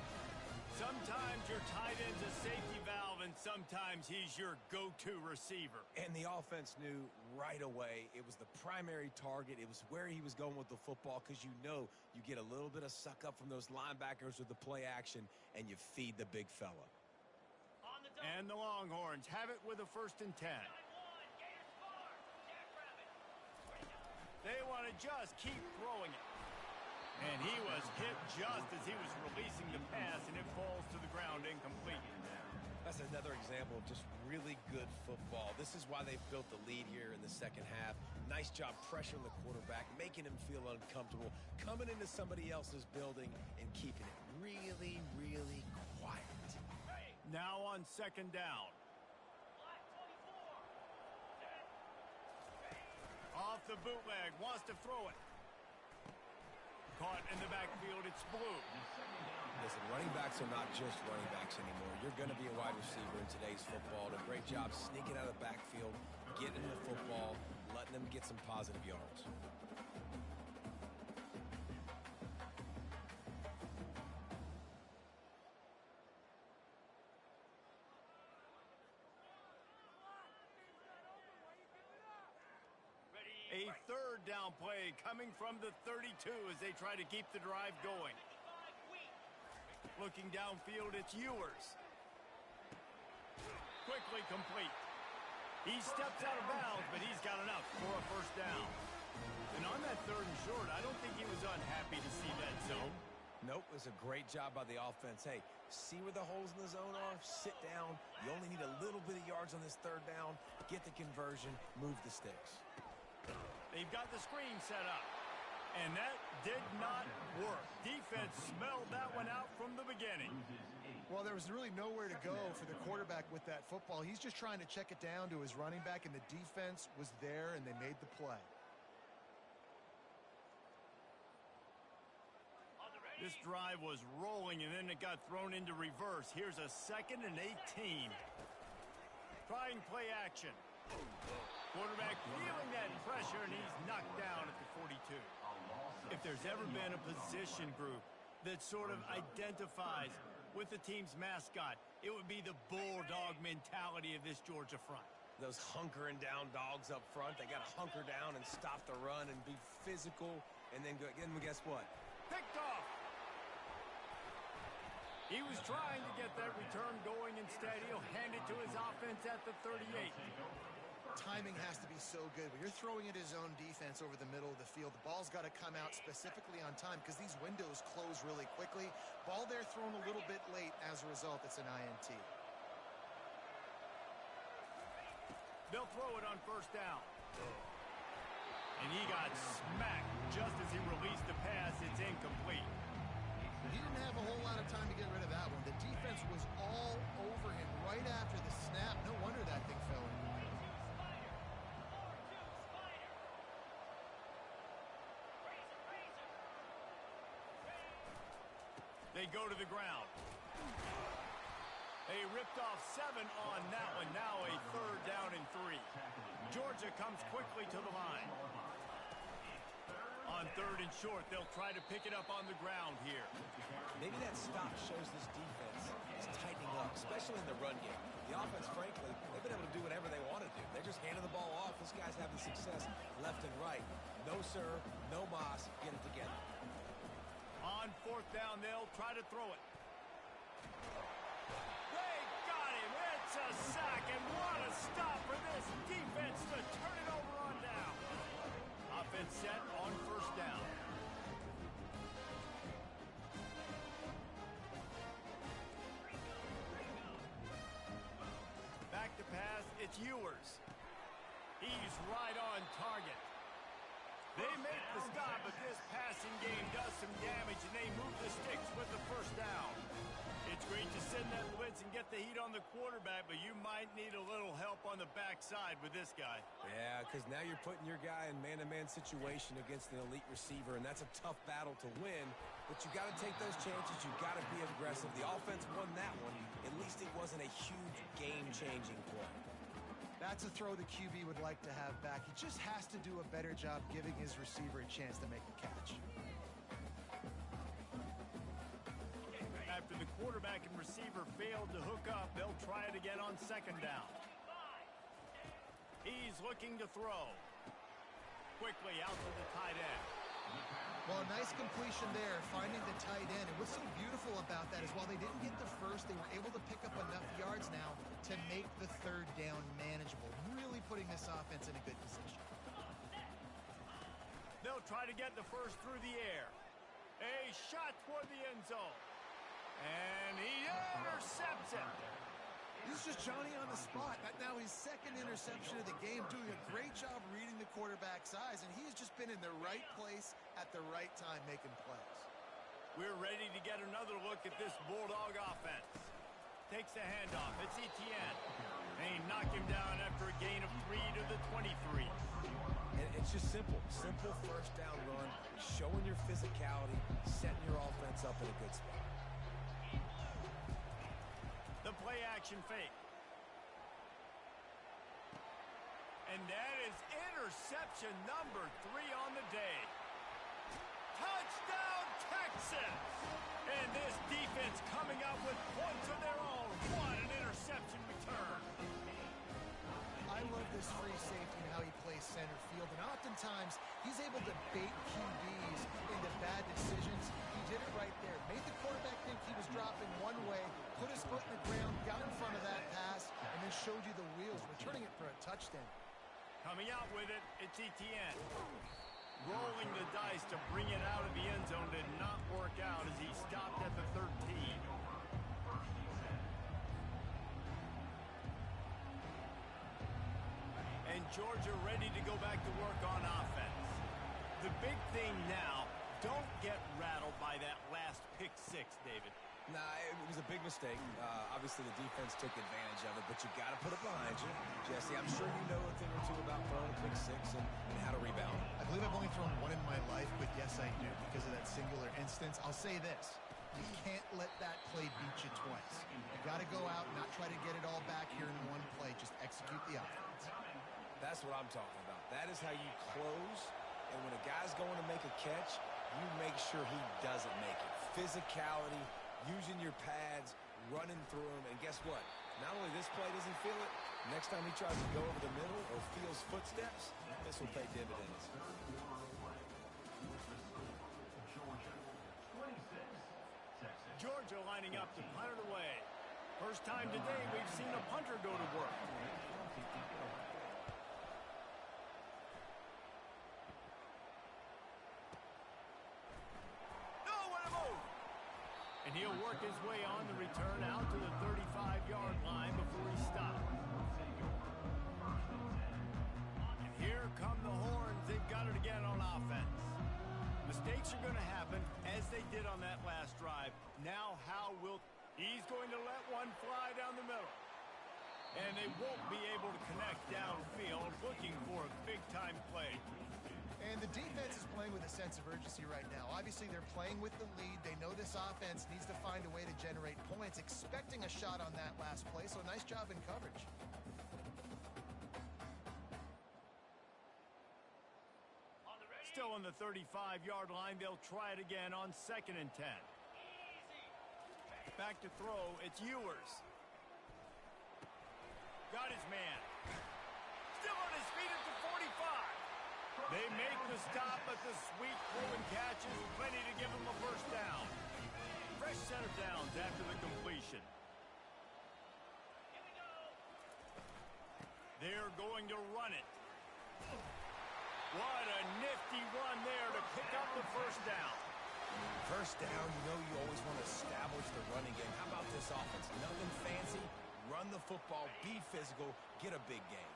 Sometimes your tight end's a safety valve, and sometimes he's your go-to receiver. And the offense knew right away it was the primary target. It was where he was going with the football because you know you get a little bit of suck up from those linebackers with the play action, and you feed the big fella. And the Longhorns have it with a 1st and 10. They want to just keep throwing it. And he was hit just as he was releasing the pass, and it falls to the ground incomplete. That's another example of just really good football. This is why they've built the lead here in the second half. Nice job pressuring the quarterback, making him feel uncomfortable, coming into somebody else's building and keeping it really, really quiet. Now on second down. Off the bootleg, wants to throw it. Caught in the backfield, it's blue. Listen, running backs are not just running backs anymore. You're going to be a wide receiver in today's football. A great job sneaking out of the backfield, getting the football, letting them get some positive yards. A third down play coming from the 32 as they try to keep the drive going. Looking downfield, it's Ewers. Quickly complete. He steps out of bounds, but he's got enough for a first down. And on that third and short, I don't think he was unhappy to see that zone. Nope, it was a great job by the offense. Hey, see where the holes in the zone are? Sit down. You only need a little bit of yards on this third down. Get the conversion. Move the sticks. They've got the screen set up. And that did not work. Defense smelled that one out from the beginning. Well, there was really nowhere to go for the quarterback with that football. He's just trying to check it down to his running back, and the defense was there, and they made the play. This drive was rolling, and then it got thrown into reverse. Here's a 2nd and 18. Trying play action. Quarterback feeling that pressure, and he's knocked down at the 42. If there's ever been a position group that sort of identifies with the team's mascot, it would be the bulldog mentality of this Georgia front. Those hunkering down dogs up front, they got to hunker down and stop the run and be physical, and then go. And guess what? Picked off. He was trying to get that return going instead. He'll hand it to his offense at the 38. Timing has to be so good. When you're throwing at his own defense over the middle of the field, the ball's got to come out specifically on time because these windows close really quickly. Ball there thrown a little bit late. As a result, it's an INT. They'll throw it on first down. And he got smacked just as he released the pass. It's incomplete. He didn't have a whole lot of time to get rid of that one. The defense was all over him right after the snap. No wonder that thing fell in. They go to the ground. They ripped off 7 on that one. Now a 3rd down and 3. Georgia comes quickly to the line. On 3rd and short, they'll try to pick it up on the ground here. Maybe that stop shows this defense is tightening up, especially in the run game. The offense, frankly, they've been able to do whatever they want to do. They're just handing the ball off. This guy's having success left and right. No, sir, no mas. Get it together. On 4th down, they'll try to throw it. They got him. It's a sack, and what a stop for this defense to turn it over on down. Offense set on 1st down. Back to pass, it's Ewers. He's right on target. They make the stop, but this passing game does some damage, and they move the sticks with the 1st down. It's great to send that blitz and get the heat on the quarterback, but you might need a little help on the backside with this guy. Yeah, because now you're putting your guy in man-to-man situation against an elite receiver, and that's a tough battle to win, but you got to take those chances. You got to be aggressive. The offense won that one. At least it wasn't a huge game-changing play. That's a throw the QB would like to have back. He just has to do a better job giving his receiver a chance to make the catch. After the quarterback and receiver failed to hook up, they'll try it again on 2nd down. He's looking to throw. Quickly out to the tight end. Well, a nice completion there, finding the tight end. And what's so beautiful about that is while they didn't get the first, they were able to pick up enough yards now to make the 3rd down manageable, really putting this offense in a good position. They'll try to get the first through the air. A shot toward the end zone. And he intercepts it. This is just Johnny on the spot. Now his second interception of the game, doing a great job reading the quarterback's eyes, and he has just been in the right place at the right time making plays. We're ready to get another look at this Bulldog offense. Takes the handoff. It's Etienne. They knock him down after a gain of 3 to the 23. And it's just simple. Simple first down run, showing your physicality, setting your offense up in a good spot. The play action fake. And that is interception number 3 on the day. Touchdown, Texas! And this defense coming up with points of their own. What an interception return. I love this free safety and how he plays center field, and oftentimes he's able to bait QBs into bad decisions. He did it right there. Made the quarterback think he was dropping one way, put his foot in the ground, got in front of that pass, and then showed you the wheels, returning it for a touchdown. Coming out with it, it's Etienne. Rolling the dice to bring it out of the end zone did not work out as he stopped at the 13. And Georgia ready to go back to work on offense. The big thing now, don't get rattled by that last pick 6, David. Nah, it was a big mistake. Obviously, the defense took advantage of it, but you got to put it behind you. Jesse, I'm sure you know a thing or two about throwing a pick 6 and how to rebound. I believe I've only thrown one in my life, but yes, I do. Because of that singular instance, I'll say this. You can't let that play beat you twice. You got to go out and not try to get it all back here in one play. Just execute the offense. That's what I'm talking about. That is how you close, and when a guy's going to make a catch, you make sure he doesn't make it. Physicality, using your pads, running through them, and guess what? Not only this play doesn't feel it, next time he tries to go over the middle or feels footsteps, this will pay dividends. Georgia lining up to punt it away. First time today we've seen a punter go to work. And he'll work his way on the return out to the 35-yard line before he stops. And here come the horns. They've got it again on offense. Mistakes are going to happen as they did on that last drive. Now he's going to let one fly down the middle. And they won't be able to connect downfield, looking for a big-time play. And the defense is playing with a sense of urgency right now. Obviously, they're playing with the lead. They know this offense needs to find a way to generate points, expecting a shot on that last play, so nice job in coverage. Still on the 35-yard line, they'll try it again on 2nd and 10. Back to throw, it's Ewers. Got his man. Still on his feet at the 45. They make the stop, but the sweet throw and catch is plenty to give them a first down. Fresh set of downs after the completion. They're going to run it. What a nifty run there to pick up the first down. First down, you know you always want to establish the running game. How about this offense? Nothing fancy. Run the football, be physical, get a big gain.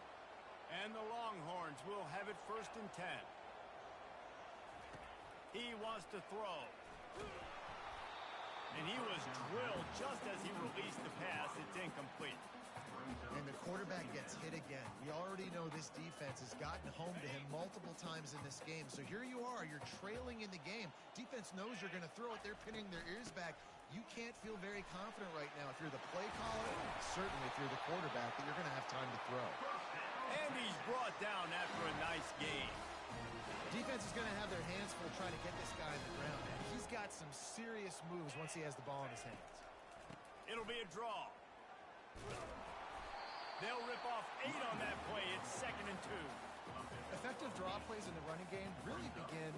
And the Longhorns will have it 1st and 10. He wants to throw. And he was drilled just as he released the pass. It's incomplete. And the quarterback gets hit again. We already know this defense has gotten home to him multiple times in this game. So here you are, you're trailing in the game. Defense knows you're going to throw it. They're pinning their ears back. You can't feel very confident right now if you're the play caller, certainly if you're the quarterback, that you're going to have time to throw. And he's brought down after a nice gain. Defense is going to have their hands full trying to get this guy on the ground. And he's got some serious moves once he has the ball in his hands. It'll be a draw. They'll rip off 8 on that play. It's 2nd and 2. Effective draw plays in the running game really begin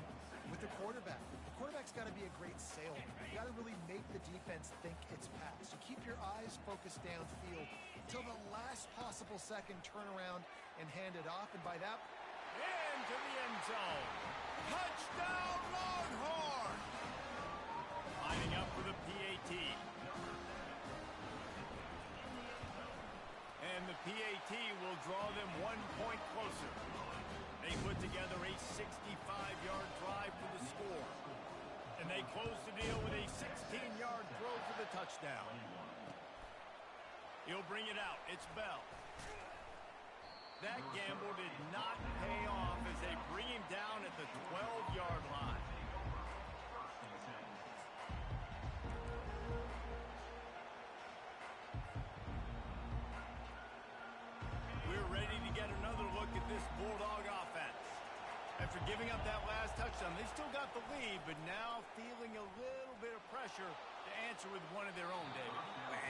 with the quarterback. The quarterback's got to be a great salesman. You got to really make the defense think it's pass. You keep your eyes focused downfield until the last possible second, turn around and hand it off. And by that, into the end zone. Touchdown, Longhorn! draw them 1 point closer. They put together a 65-yard drive for the score. And they close the deal with a 16-yard throw for the touchdown. He'll bring it out. It's Bell. That gamble did not pay off as they bring him down at the 12-yard line. We're ready to get another look at this Bulldog offense. After giving up that last touchdown, they still got the lead, but now feeling a little bit of pressure to answer with one of their own, David.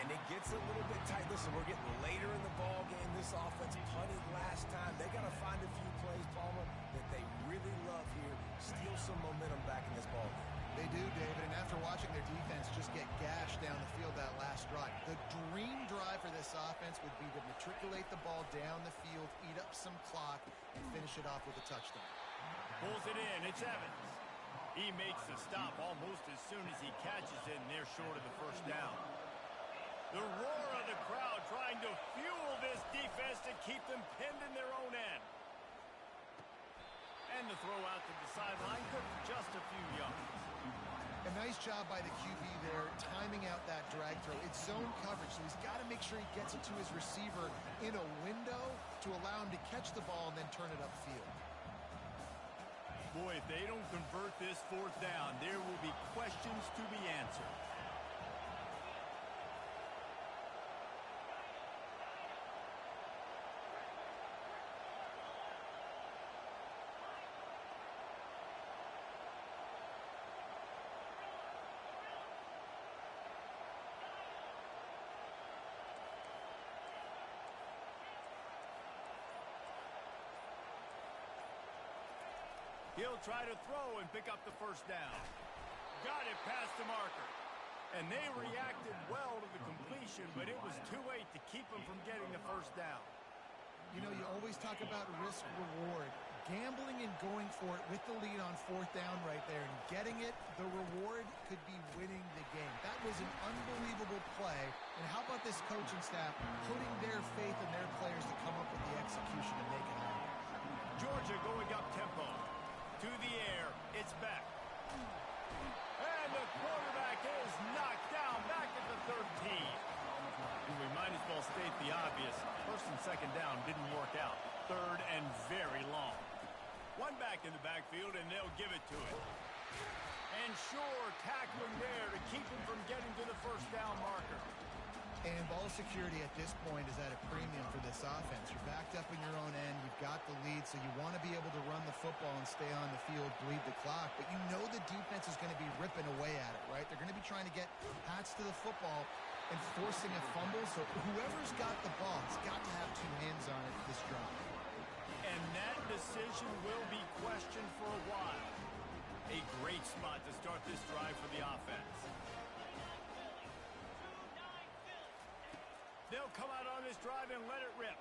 And it gets a little bit tight. Listen, we're getting later in the ball game. This offense punted last time. They got to find a few plays, Palmer, that they really love here. Steal some momentum back in this ball game. They do, David, and after watching their defense just get gashed down the field that last drive, the dream drive for this offense would be to matriculate the ball down the field, eat up some clock, and finish it off with a touchdown. Pulls it in. It's Evans. He makes the stop almost as soon as he catches it, and they're short of the first down. The roar of the crowd trying to fuel this defense to keep them pinned in their own end. And the throw out to the sideline, good for just a few yards. A nice job by the QB there, timing out that drag throw. It's zone coverage, so he's got to make sure he gets it to his receiver in a window to allow him to catch the ball and then turn it upfield. Boy, if they don't convert this fourth down, there will be questions to be answered. He'll try to throw and pick up the first down. Got it past the marker. And they reacted well to the completion, but it was too late to keep him from getting the first down. You know, you always talk about risk-reward. Gambling and going for it with the lead on fourth down right there and getting it, the reward could be winning the game. That was an unbelievable play. And how about this coaching staff putting their faith in their players to come up with the execution and make it happen? Georgia going up tempo. To the air, it's back. And the quarterback is knocked down back at the 13. We might as well state the obvious. First and second down didn't work out. Third and very long. One back in the backfield, and they'll give it to him. And sure, tackling there to keep him from getting to the first down marker. And ball security at this point is at a premium for this offense. You're backed up in your own end. You've got the lead, so you want to be able to run the football and stay on the field, bleed the clock. But you know the defense is going to be ripping away at it, right? They're going to be trying to get Pats to the football and forcing a fumble. So whoever's got the ball has got to have two hands on it this drive. And that decision will be questioned for a while. A great spot to start this drive for the offense. They'll come out on this drive and let it rip.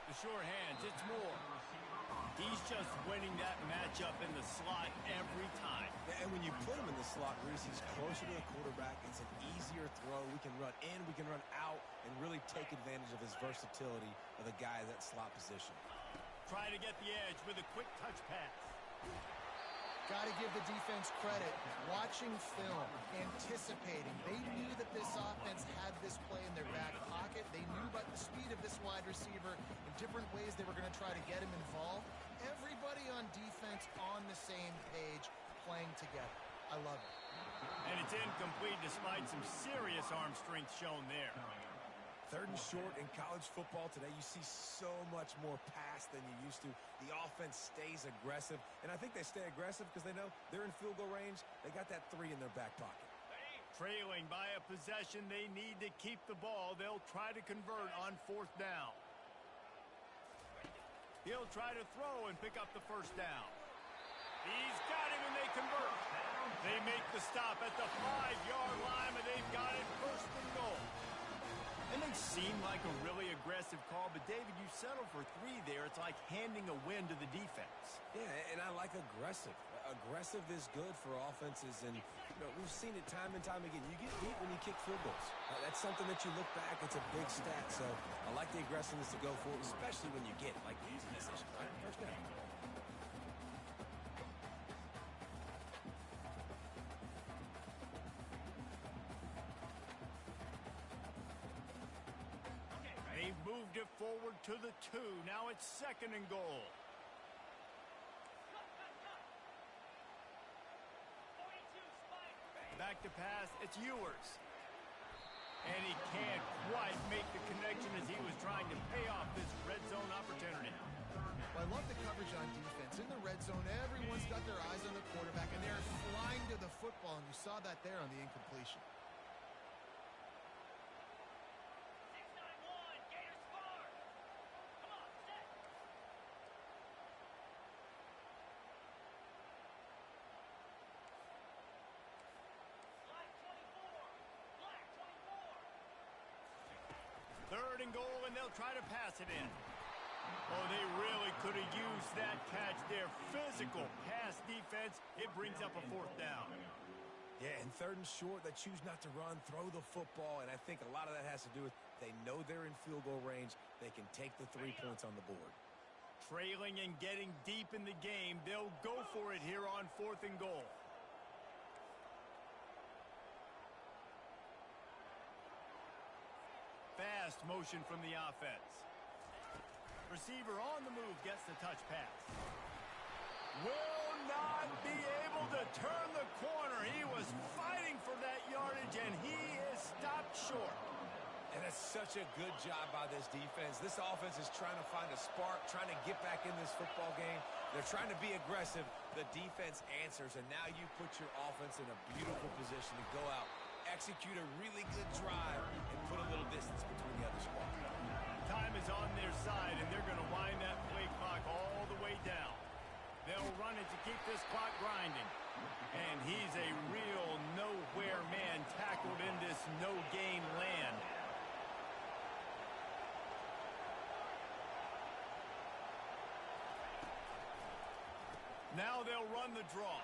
The short hands, it's Moore. He's just winning that matchup in the slot every time. And when you put him in the slot, Reese, he's closer to the quarterback. It's an easier throw. We can run in, we can run out, and really take advantage of his versatility of the guy in that slot position. Try to get the edge with a quick touch pass. Got to give the defense credit. Watching film, anticipating. They knew that this offense had this play in their back pocket. They knew about the speed of this wide receiver in different ways they were going to try to get him involved. Everybody on defense on the same page, playing together. I love it. And it's incomplete despite some serious arm strength shown there. Third and short in college football today. You see so much more pass than you used to. The offense stays aggressive, and I think they stay aggressive because they know they're in field goal range. They got that 3 in their back pocket. Trailing by a possession, they need to keep the ball. They'll try to convert on fourth down. He'll try to throw and pick up the first down. He's got him, and they convert. They make the stop at the 5-yard line, and they've got it first and goal. It may seem like a really aggressive call, but David, you settle for 3 there. It's like handing a win to the defense. Yeah, and I like aggressive. aggressive is good for offenses, and we've seen it time and time again. You get beat when you kick field goals. That's something that you look back, it's a big stat. So I like the aggressiveness to go for it, especially when you get like easy decisions, right? First down. They've moved it forward to the 2. Now it's 2nd and goal. Back to pass, it's Ewers. And he can't quite make the connection as he was trying to pay off this red zone opportunity. Well, I love the coverage on defense. In the red zone, everyone's got their eyes on the quarterback, and they're flying to the football, and you saw that there on the incompletion. Third and goal, and they'll try to pass it in. Oh, they really could have used that catch there. Physical pass defense. It brings up a 4th down. Yeah, and 3rd and short, they choose not to run, throw the football, and I think a lot of that has to do with they know they're in field goal range. They can take the 3 points on the board. Trailing and getting deep in the game, they'll go for it here on 4th and goal. Fast motion from the offense. Receiver on the move gets the touch pass. Will not be able to turn the corner. He was fighting for that yardage, and he is stopped short. And that's such a good job by this defense. This offense is trying to find a spark, trying to get back in this football game. They're trying to be aggressive. The defense answers, and now you put your offense in a beautiful position to go out, execute a really good drive, and put a little distance between the other squad. Time is on their side, and they're going to wind that play clock all the way down. They'll run it to keep this clock grinding. And he's a real nowhere man tackled in this no-gain land. Now they'll run the draw.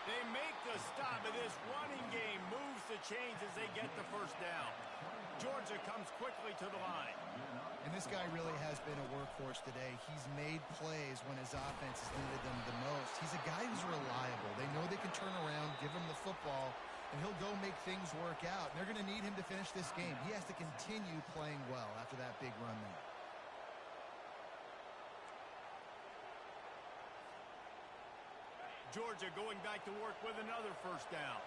They make the stop, and this running game moves the chains as they get the 1st down. Georgia comes quickly to the line. And this guy really has been a workhorse today. He's made plays when his offense has needed them the most. He's a guy who's reliable. They know they can turn around, give him the football, and he'll go make things work out. And they're going to need him to finish this game. He has to continue playing well after that big run there. Georgia going back to work with another 1st down.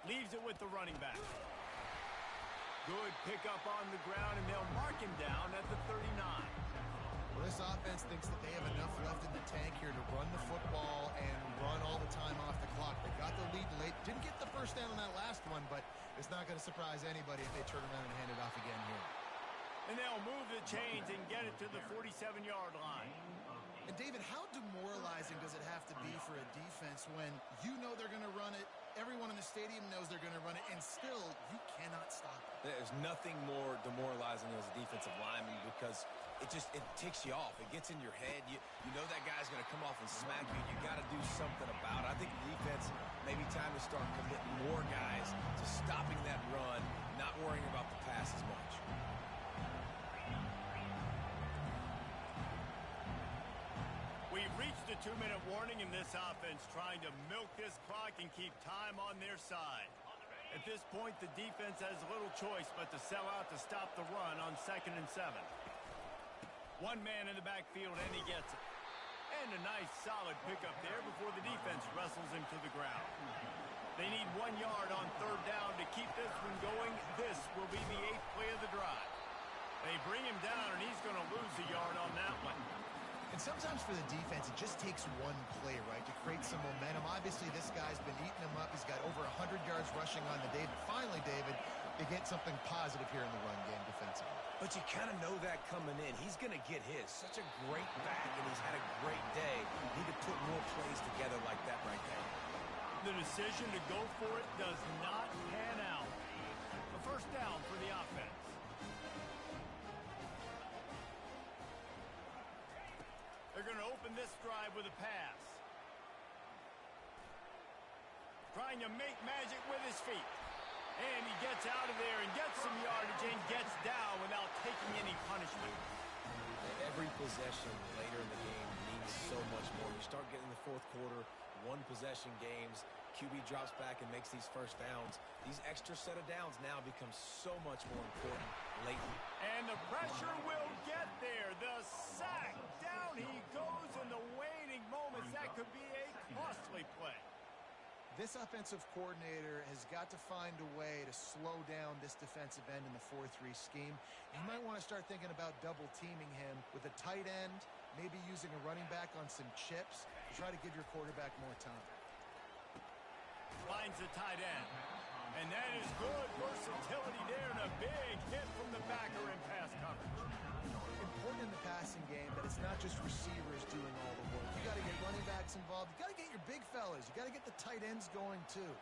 Leaves it with the running back. Good pickup on the ground, and they'll mark him down at the 39. Well, this offense thinks that they have enough left in the tank here to run the football and run all the time off the clock. They got the lead late. Didn't get the 1st down on that last one, but it's not going to surprise anybody if they turn around and hand it off again here. And they'll move the chains and get it to the 47-yard line. And, David, how demoralizing does it have to be for a defense when you know they're going to run it, everyone in the stadium knows they're going to run it, and still you cannot stop it? There's nothing more demoralizing as a defensive lineman because it ticks you off. It gets in your head. You know that guy's going to come off and smack you. You got to do something about it. I think the defense, maybe time to start committing more guys to stopping that run, not worrying about the pass as much. We've reached the 2-minute warning in this offense, trying to milk this clock and keep time on their side. At this point, the defense has little choice but to sell out to stop the run on 2nd and 7. One man in the backfield, and he gets it. And a nice, solid pickup there before the defense wrestles him to the ground. They need 1 yard on 3rd down to keep this one going. This will be the 8th play of the drive. They bring him down, and he's going to lose a yard on that one. And sometimes for the defense, it just takes one play, right, to create some momentum. Obviously, this guy's been eating him up. He's got over 100 yards rushing on the day. But finally, David, they get something positive here in the run game defensively. But you kind of know that coming in. He's going to get his. Such a great back, and he's had a great day. Need to put more plays together like that right there. The decision to go for it does not pan out. The 1st down for the offense. going to open this drive with a pass. Trying to make magic with his feet. And he gets out of there and gets some yardage and gets down without taking any punishment. Every possession later in the game means so much more. You start getting the fourth quarter, one-possession games, QB drops back and makes these first downs. These extra set of downs now become so much more important lately. And the pressure will get there. The sack. Down he goes in the waning moments. That could be a costly play. This offensive coordinator has got to find a way to slow down this defensive end in the 4-3 scheme. You might want to start thinking about double teaming him with a tight end, maybe using a running back on some chips to try to give your quarterback more time. Finds the tight end. And that is good versatility there and a big hit from the backer in pass coverage. Important in the passing game that it's not just receivers doing all the work. You got to get running backs involved. You got to get your big fellas. You got to get the tight ends going too.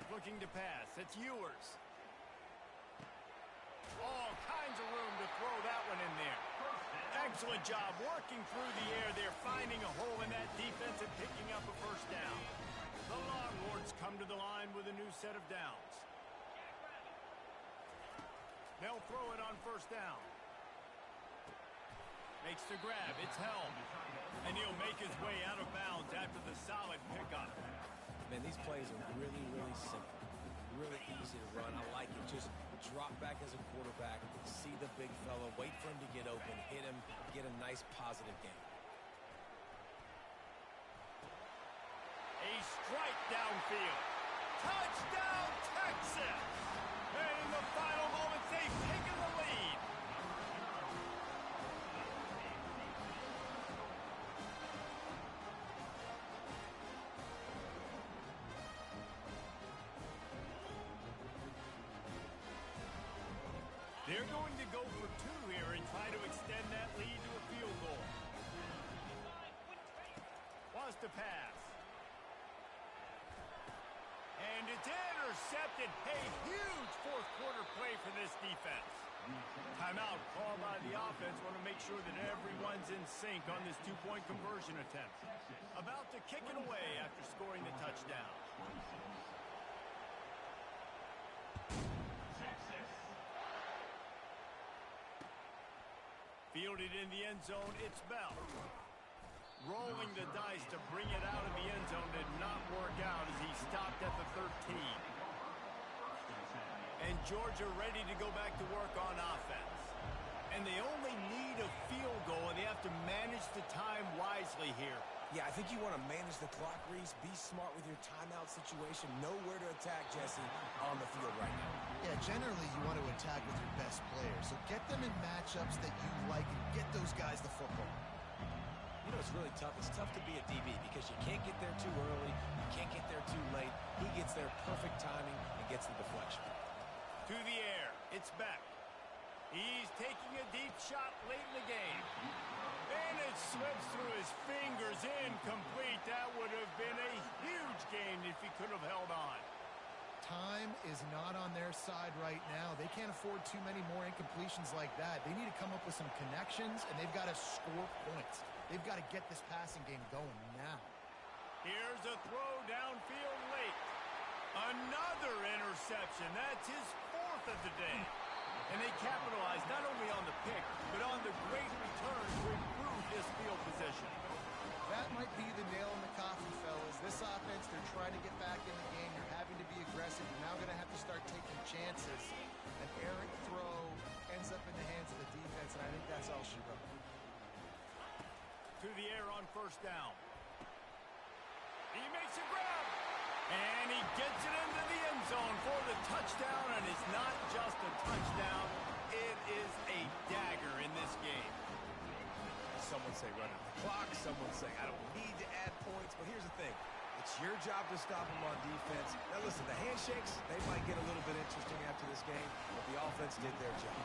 Looking to pass. It's Ewers. All kinds of room to throw that one in there. Excellent job working through the air there, finding a hole in that defense and picking up a first down. The Longhorns come to the line with a new set of downs. They'll throw it on first down. Makes the grab. It's held. And he'll make his way out of bounds after the solid pickup. Man, these plays are really, really simple. Really easy to run. I like it. Just drop back as a quarterback, see the big fella, wait for him to get open, hit him, get a nice positive game. A strike downfield. Touchdown, Texas! And in the final moments, they've taken the lead. They're going to go for two here and try to extend that lead to a field goal. Wants to pass. And it's intercepted. A huge fourth quarter play for this defense. Timeout called by the offense. Want to make sure that everyone's in sync on this two-point conversion attempt. About to kick it away after scoring the touchdown. Fielded in the end zone, it's Bell. Rolling the dice to bring it out of the end zone did not work out as he stopped at the 13. And Georgia ready to go back to work on offense. And they only need a field goal, and they have to manage the time wisely here. Yeah, I think you want to manage the clock, Reese. Be smart with your timeout situation. Know where to attack, Jesse, on the field right now. Yeah, generally you want to attack with your best players. So get them in matchups that you like and get those guys the football. You know, it's really tough. It's tough to be a DB because you can't get there too early. You can't get there too late. He gets there perfect timing and gets the deflection. To the air. It's Beck. He's taking a deep shot late in the game. And it slips through his fingers, incomplete. That would have been a huge gain if he could have held on. Time is not on their side right now. They can't afford too many more incompletions like that. They need to come up with some connections, and they've got to score points. They've got to get this passing game going now. Here's a throw downfield late. Another interception. That's his fourth of the day. And they capitalized not only on the pick, but on the great return to improve his field position. That might be the nail in the coffin, fellas. This offense, they're trying to get back in the game. You're having to be aggressive. You're now going to have to start taking chances. An errant throw ends up in the hands of the defense, and I think that's all she wrote. To the air on first down. He makes a grab. And he gets it into the end zone for the touchdown, and it's not just a touchdown. It is a dagger in this game. Some would say run out the clock. Some would say I don't need to add points. But here's the thing. It's your job to stop them on defense. Now, listen, the handshakes, they might get a little bit interesting after this game, but the offense did their job.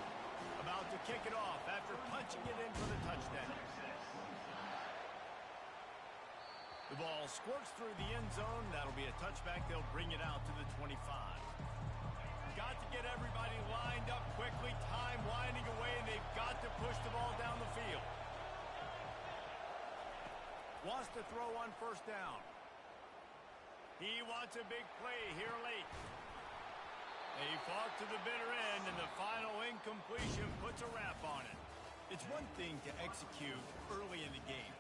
About to kick it off after punching it in for the touchdown. The ball squirts through the end zone. That'll be a touchback. They'll bring it out to the 25. Got to get everybody lined up quickly. Time winding away, and they've got to push the ball down the field. to throw on first down. He wants a big play here late. He fought to the bitter end, and the final incompletion puts a wrap on it. It's one thing to execute early in the game.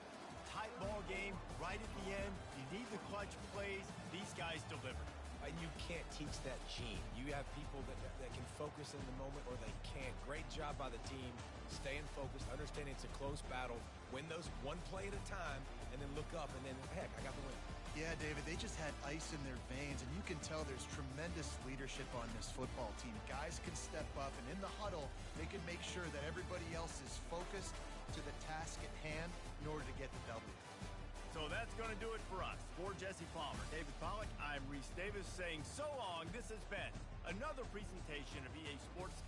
Tight ball game, right at the end, you need the clutch plays. These guys deliver. And you can't teach that gene. You have people that can focus in the moment or they can't. Great job by the team, staying focused, understanding it's a close battle, win those one play at a time, and then look up, and then, heck, I got the win. Yeah, David, they just had ice in their veins, and you can tell there's tremendous leadership on this football team. Guys can step up, and in the huddle, they can make sure that everybody else is focused to the task at hand in order to get the W. So that's going to do it for us. For Jesse Palmer, David Pollack, I'm Reese Davis saying so long. This has been another presentation of EA Sports